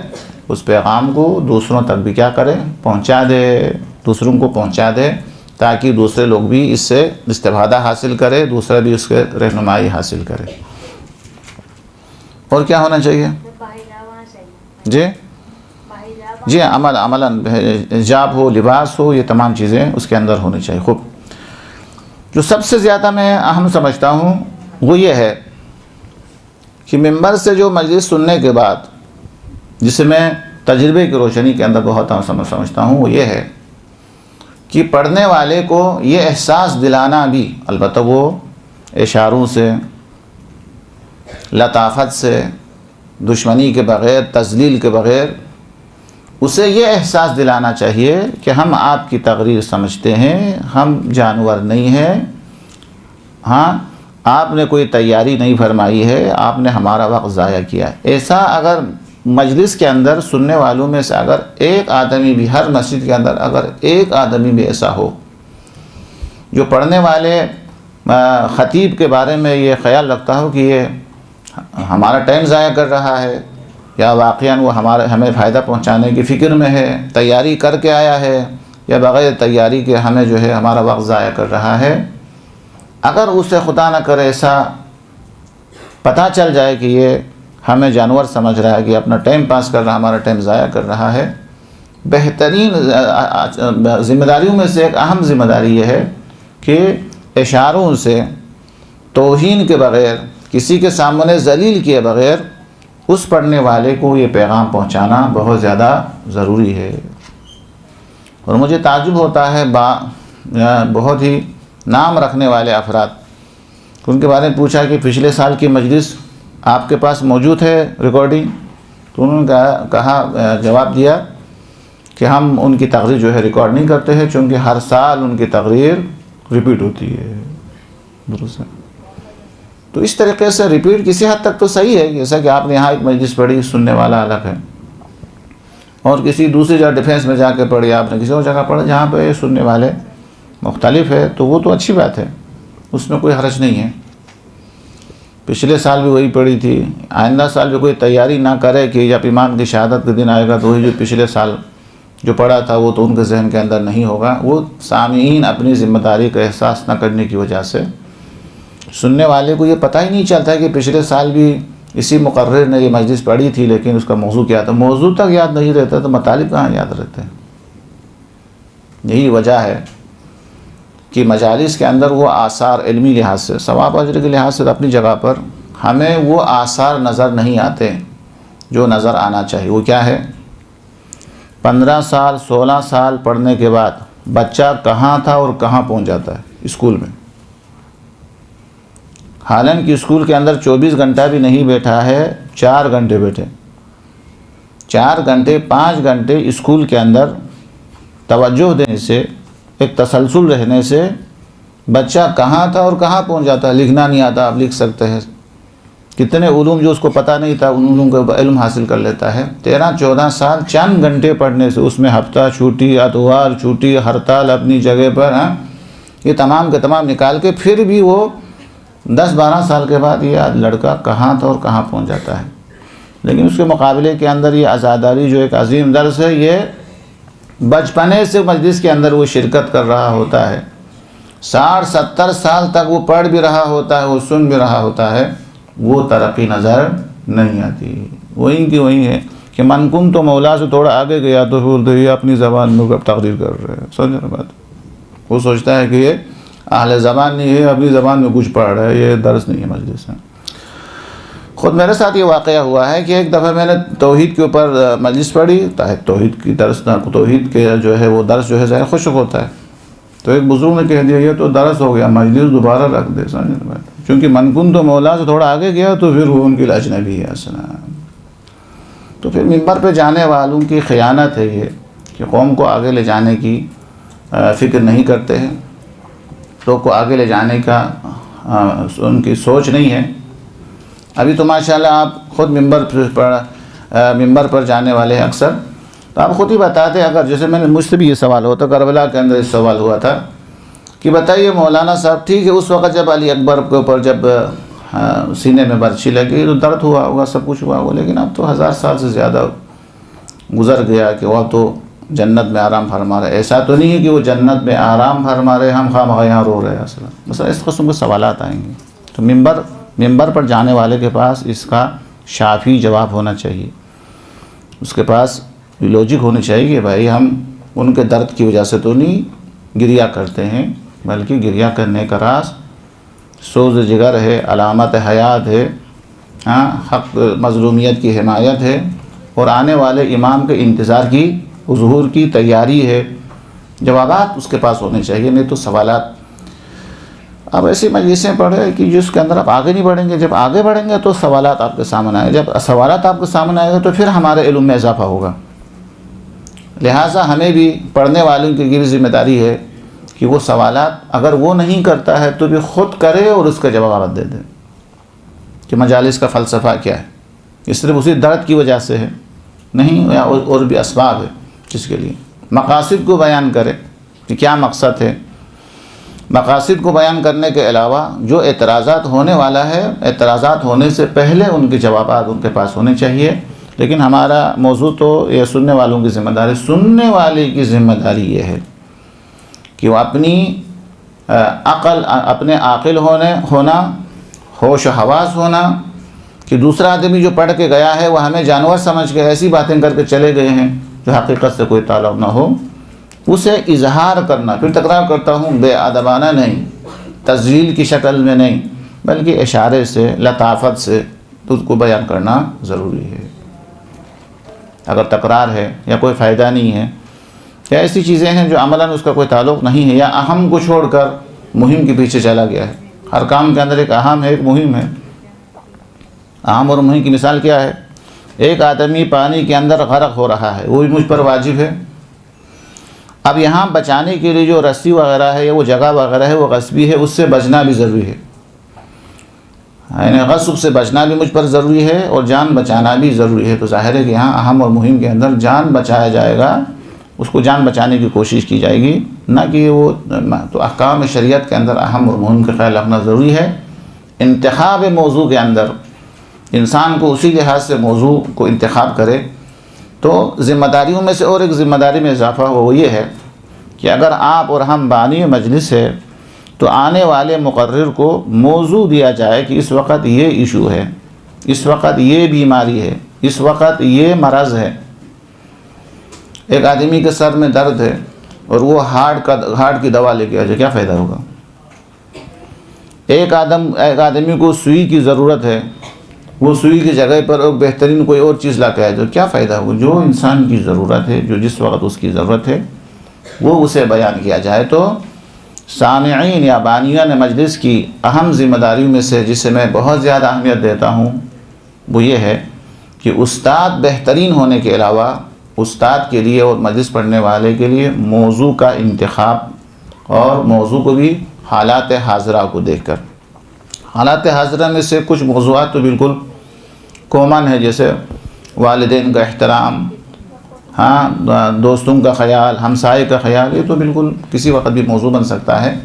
اس پیغام کو دوسروں تک بھی کیا کرے، پہنچا دے، دوسروں کو پہنچا دے، تاکہ دوسرے لوگ بھی اس سے استفادہ حاصل کرے، دوسرا بھی اس کے رہنمائی حاصل کرے. اور کیا ہونا چاہیے؟ جی جی عملاً حجاب ہو، لباس ہو، یہ تمام چیزیں اس کے اندر ہونی چاہیے. خوب، جو سب سے زیادہ میں اہم سمجھتا ہوں وہ یہ ہے کہ ممبر سے جو مجلس سننے کے بعد، جسے میں تجربے کی روشنی کے اندر بہت سمجھتا ہوں، وہ یہ ہے کہ پڑھنے والے کو یہ احساس دلانا بھی، البتہ وہ اشاروں سے، لطافت سے، دشمنی کے بغیر، تذلیل کے بغیر اسے یہ احساس دلانا چاہیے کہ ہم آپ کی تقریر سمجھتے ہیں، ہم جانور نہیں ہیں، ہاں آپ نے کوئی تیاری نہیں فرمائی ہے، آپ نے ہمارا وقت ضائع کیا ہے۔ ایسا اگر مجلس کے اندر سننے والوں میں سے اگر ایک آدمی بھی، ہر مسجد کے اندر اگر ایک آدمی بھی ایسا ہو جو پڑھنے والے خطیب کے بارے میں یہ خیال رکھتا ہو کہ یہ ہمارا ٹائم ضائع کر رہا ہے، یا واقعاً وہ ہمیں فائدہ پہنچانے کی فکر میں ہے، تیاری کر کے آیا ہے، یا بغیر تیاری کے ہمیں جو ہے ہمارا وقت ضائع کر رہا ہے، اگر اسے خدا نہ کرے ایسا پتہ چل جائے کہ یہ ہمیں جانور سمجھ رہا ہے، کہ اپنا ٹائم پاس کر رہا، ہمارا ٹائم ضائع کر رہا ہے، بہترین ذمہ داریوں میں سے ایک اہم ذمہ داری یہ ہے کہ اشاروں سے، توہین کے بغیر، کسی کے سامنے ذلیل کیے بغیر اس پڑھنے والے کو یہ پیغام پہنچانا بہت زیادہ ضروری ہے۔ اور مجھے تعجب ہوتا ہے بہت ہی نام رکھنے والے افراد، ان کے بارے میں پوچھا کہ پچھلے سال کی مجلس آپ کے پاس موجود ہے ریکارڈنگ؟ تو انہوں نے کہا جواب دیا کہ ہم ان کی تقریر جو ہے ریکارڈ نہیں کرتے ہیں، چونکہ ہر سال ان کی تقریر ریپیٹ ہوتی ہے۔ درست ہے؟ تو اس طریقے سے ریپیٹ کسی حد تک تو صحیح ہے، جیسا کہ آپ نے یہاں ایک مجلس پڑھی، سننے والا الگ ہے، اور کسی دوسری جگہ ڈیفینس میں جا کے پڑھی، آپ نے کسی اور جگہ پڑھا جہاں پہ سننے والے مختلف ہے، تو وہ تو اچھی بات ہے، اس میں کوئی حرج نہیں ہے۔ پچھلے سال بھی وہی پڑھی تھی، آئندہ سال جو کوئی تیاری نہ کرے کہ جب امام کی شہادت کے دن آئے گا تو وہی جو پچھلے سال جو پڑھا تھا وہ تو ان کے ذہن کے اندر نہیں ہوگا۔ وہ سامعین اپنی ذمہ داری کا احساس نہ کرنے کی وجہ سے، سننے والے کو یہ پتہ ہی نہیں چلتا کہ پچھلے سال بھی اسی مقرر نے یہ مجلس پڑھی تھی، لیکن اس کا موضوع کیا تھا، موضوع تک یاد نہیں رہتا تو مطالب کہاں یاد رہتے ہیں۔ یہی وجہ ہے کہ مجالس کے اندر وہ آثار علمی لحاظ سے، ثواب اجر کے لحاظ سے اپنی جگہ پر ہمیں وہ آثار نظر نہیں آتے جو نظر آنا چاہیے۔ وہ کیا ہے؟ 15 سال 16 سال پڑھنے کے بعد بچہ کہاں تھا اور کہاں پہنچ جاتا ہے اسکول میں، حالانکہ اسکول کے اندر 24 گھنٹہ بھی نہیں بیٹھا ہے، 4 گھنٹے بیٹھے، 4 گھنٹے 5 گھنٹے اسکول کے اندر توجہ دینے سے، ایک تسلسل رہنے سے بچہ کہاں تھا اور کہاں پہنچ جاتا ہے۔ لکھنا نہیں آتا، آپ لکھ سکتے ہیں، کتنے علوم جو اس کو پتہ نہیں تھا ان علوم کا علم حاصل کر لیتا ہے۔ 13-14 سال چند گھنٹے پڑھنے سے، اس میں ہفتہ چھوٹی، اتوار چھوٹی، ہڑتال اپنی جگہ پر، یہ تمام کے تمام نکال کے پھر بھی وہ 10-12 سال کے بعد یہ لڑکا کہاں تھا اور کہاں پہنچ جاتا ہے۔ لیکن اس کے مقابلے کے اندر یہ عزاداری جو ایک عظیم درس ہے، یہ بچپنے سے مجلس کے اندر وہ شرکت کر رہا ہوتا ہے، 60-70 سال تک وہ پڑھ بھی رہا ہوتا ہے، وہ سن بھی رہا ہوتا ہے، وہ ترقی نظر نہیں آتی۔ وہیں کی وہیں ہے کہ من کن تو مولا سے تھوڑا آگے گیا تو بولتے یہ اپنی زبان میں تقریر کر رہے ہیں، سمجھ رہے بات؟ وہ سوچتا ہے کہ یہ اہل زبان نہیں ہے، اپنی زبان میں کچھ پڑھ رہا ہے، یہ درس نہیں ہے مجلس ہے۔ خود میرے ساتھ یہ واقعہ ہوا ہے کہ ایک دفعہ میں نے توحید کے اوپر مجلس پڑھی، توحید کی درس، توحید کے جو ہے وہ درس جو ہے ظاہر خشک ہوتا ہے، تو ایک بزرگ نے کہہ دیا یہ تو درس ہو گیا، مجلس دوبارہ رکھ دے، سمجھ رہے بات؟ چونکہ من کن تو مولا سے تھوڑا آگے گیا تو پھر وہ ان کی اجنبی ہے اصلا۔ تو پھر منبر پہ جانے والوں کی خیانت ہے یہ کہ قوم کو آگے لے جانے کی فکر نہیں کرتے ہیں، لوگ کو آگے لے جانے کا ان کی سوچ نہیں ہے۔ ابھی تو ماشاءاللہ آپ خود منبر پر جانے والے ہیں اکثر، تو آپ خود ہی بتاتے، اگر جیسے میں نے مجھ سے بھی یہ سوال ہوتا، کربلا کے اندر اس سوال ہوا تھا کہ بتائیے مولانا صاحب ٹھیک ہے اس وقت جب علی اکبر کے اوپر جب سینے میں برچھی لگی تو درد ہوا ہوگا، سب کچھ ہوا ہوگا، لیکن اب تو 1000 سال سے زیادہ گزر گیا کہ وہ تو جنت میں آرام فرما رہے۔ ایسا تو نہیں ہے کہ وہ جنت میں آرام فرما رہے، ہم خواہ یہاں رو رہے ہیں اصلا، مثلا اس قسم کے سوالات آئیں گے۔ تو منبر پر جانے والے کے پاس اس کا شافی جواب ہونا چاہیے، اس کے پاس لوجک ہونی چاہیے کہ بھائی ہم ان کے درد کی وجہ سے تو نہیں گریہ کرتے ہیں، بلکہ گریہ کرنے کا راز سوز جگر ہے، علامت حیات ہے، حق مظلومیت کی حمایت ہے، اور آنے والے امام کے انتظار کی، ظہور کی تیاری ہے۔ جوابات اس کے پاس ہونے چاہیے، نہیں تو سوالات۔ اب ایسی مجلسیں پڑھے کہ جس کے اندر آپ آگے نہیں بڑھیں گے، جب آگے بڑھیں گے تو سوالات آپ کے سامنے آئے، جب سوالات آپ کے سامنے آئے گا تو پھر ہمارے علم میں اضافہ ہوگا، لہٰذا ہمیں بھی پڑھنے والوں کی بھی ذمہ داری ہے کہ وہ سوالات اگر وہ نہیں کرتا ہے تو بھی خود کرے اور اس کا جواب دے دے کہ مجالس کا فلسفہ کیا ہے، یہ صرف اسی درد کی وجہ سے ہے نہیں، یا اور بھی اسباب ہے جس کے لیے مقاصد کو بیان کرے کہ کیا مقصد ہے۔ مقاصد کو بیان کرنے کے علاوہ جو اعتراضات ہونے والا ہے، اعتراضات ہونے سے پہلے ان کے جوابات ان کے پاس ہونے چاہیے۔ لیکن ہمارا موضوع تو یہ سننے والوں کی ذمہ داری، سننے والے کی ذمہ داری یہ ہے کہ وہ اپنی عقل، اپنے عاقل ہونا، ہوش و حواس ہونا، کہ دوسرا آدمی جو پڑھ کے گیا ہے وہ ہمیں جانور سمجھ کے ایسی باتیں کر کے چلے گئے ہیں جو حقیقت سے کوئی تعلق نہ ہو، اسے اظہار کرنا، پھر تکرار کرتا ہوں، بے ادبانہ نہیں، تذلیل کی شکل میں نہیں، بلکہ اشارے سے، لطافت سے اس کو بیان کرنا ضروری ہے۔ اگر تکرار ہے یا کوئی فائدہ نہیں ہے یا ایسی چیزیں ہیں جو عملاً اس کا کوئی تعلق نہیں ہے، یا اہم کو چھوڑ کر مہم کے پیچھے چلا گیا ہے۔ ہر کام کے اندر ایک اہم ہے، ایک مہم ہے۔ اہم اور مہم کی مثال کیا ہے؟ ایک آدمی پانی کے اندر غرق ہو رہا ہے، وہ بھی مجھ پر واجب ہے۔ اب یہاں بچانے کے لیے جو رسی وغیرہ ہے یا وہ جگہ وغیرہ ہے وہ غصبی ہے، اس سے بچنا بھی ضروری ہے، یعنی غصب سے بچنا بھی مجھ پر ضروری ہے اور جان بچانا بھی ضروری ہے۔ تو ظاہر ہے کہ یہاں اہم اور مہم کے اندر جان بچایا جائے گا، اس کو جان بچانے کی کوشش کی جائے گی، نہ کہ وہ تو احکام شریعت کے اندر اہم اور مہم کا خیال رکھنا ضروری ہے۔ انتخاب موضوع کے اندر انسان کو اسی لحاظ سے موضوع کو انتخاب کرے تو ذمہ داریوں میں سے اور ایک ذمہ داری میں اضافہ ہو، وہ یہ ہے کہ اگر آپ اور ہم بانی مجلس ہے تو آنے والے مقرر کو موضوع دیا جائے کہ اس وقت یہ ایشو ہے، اس وقت یہ بیماری ہے، اس وقت یہ مرض ہے۔ ایک آدمی کے سر میں درد ہے اور وہ ہارٹ کی دوا لے کے آ جائے، کیا فائدہ ہوگا؟ ایک آدمی کو سوئی کی ضرورت ہے، وہ سوئی کی جگہ پر ایک بہترین کوئی اور چیز لا کے آئے تو کیا فائدہ ہوگا؟ جو انسان کی ضرورت ہے، جو جس وقت اس کی ضرورت ہے وہ اسے بیان کیا جائے۔ تو سامعین یا بانیان مجلس کی اہم ذمہ داریوں میں سے جسے میں بہت زیادہ اہمیت دیتا ہوں وہ یہ ہے کہ استاد بہترین ہونے کے علاوہ استاد کے لیے اور مجلس پڑھنے والے کے لیے موضوع کا انتخاب، اور موضوع کو بھی حالات حاضرہ کو دیکھ کر۔ حالات حاضرہ میں سے کچھ موضوعات تو بالکل کامن ہے، جیسے والدین کا احترام، دوستوں کا خیال، ہمسائے کا خیال، یہ تو بالکل کسی وقت بھی موضوع بن سکتا ہے۔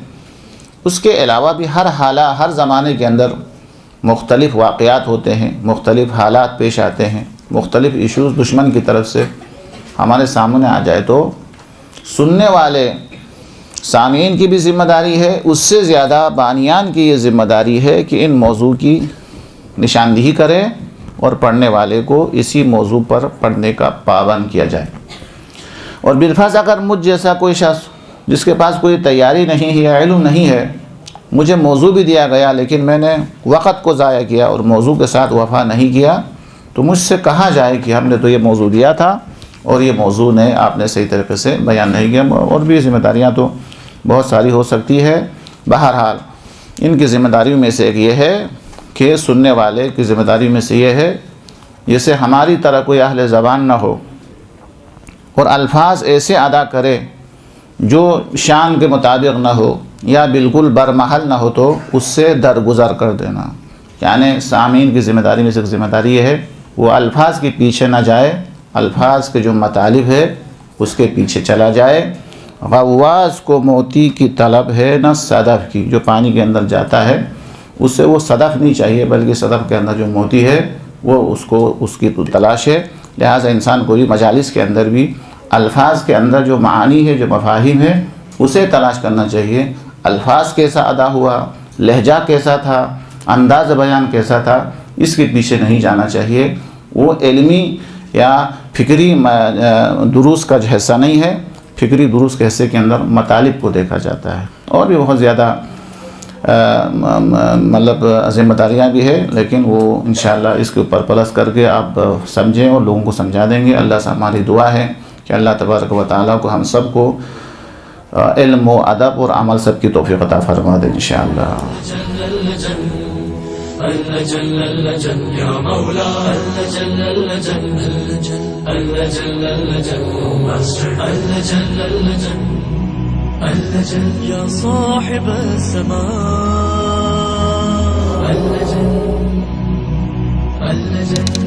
اس کے علاوہ بھی ہر زمانے کے اندر مختلف واقعات ہوتے ہیں، مختلف حالات پیش آتے ہیں، مختلف ایشوز دشمن کی طرف سے ہمارے سامنے آ جائے تو سننے والے سامعین کی بھی ذمہ داری ہے، اس سے زیادہ بانیان کی یہ ذمہ داری ہے کہ ان موضوع کی نشاندہی کرے اور پڑھنے والے کو اسی موضوع پر پڑھنے کا پابند کیا جائے۔ اور بالفرض اگر مجھ جیسا کوئی شخص جس کے پاس کوئی تیاری نہیں ہے یا علم نہیں ہے، مجھے موضوع بھی دیا گیا لیکن میں نے وقت کو ضائع کیا اور موضوع کے ساتھ وفا نہیں کیا، تو مجھ سے کہا جائے کہ ہم نے تو یہ موضوع دیا تھا اور یہ موضوع نے آپ نے صحیح طریقے سے بیان نہیں کیا۔ اور بھی ذمہ داریاں تو بہت ساری ہو سکتی ہے۔ بہرحال ان کی ذمہ داریوں میں سے ایک یہ ہے کہ سننے والے کی ذمہ داری میں سے یہ ہے جیسے ہماری طرح کوئی اہل زبان نہ ہو اور الفاظ ایسے ادا کرے جو شان کے مطابق نہ ہو یا بالکل برمحل نہ ہو تو اس سے درگزر کر دینا۔ یعنی سامعین کی ذمہ داری میں سے ایک ذمہ داری یہ ہے وہ الفاظ کے پیچھے نہ جائے، الفاظ کے جو مطالب ہے اس کے پیچھے چلا جائے۔ غواص کو موتی کی طلب ہے نہ صدف کی، جو پانی کے اندر جاتا ہے اس سے وہ صدف نہیں چاہیے بلکہ صدف کے اندر جو موتی ہے وہ اس کی تلاش ہے۔ لہٰذا انسان کو بھی مجالس کے اندر بھی الفاظ کے اندر جو معانی ہے، جو مفاہیم ہے، اسے تلاش کرنا چاہیے۔ الفاظ کیسا ادا ہوا، لہجہ کیسا تھا، انداز بیان کیسا تھا، اس کے پیچھے نہیں جانا چاہیے۔ وہ علمی یا فکری دروس کا حصہ نہیں ہے، فکری دروس کے حصے کے اندر مطالب کو دیکھا جاتا ہے۔ اور بھی بہت زیادہ مطلب ذمہ داریاں بھی ہے، لیکن وہ انشاءاللہ اس کے اوپر پلس کر کے آپ سمجھیں اور لوگوں کو سمجھا دیں گے۔ اللہ سے ہماری دعا ہے کہ اللہ تبارک و تعالیٰ کو ہم سب کو علم و ادب اور عمل سب کی توفیق عطا فرما دے انشاءاللہ۔ جل جل جل یا مولا جل جل جل اللجل اللجل اللجل اللجل اللجل يا صاحب السماء اللجل اللجل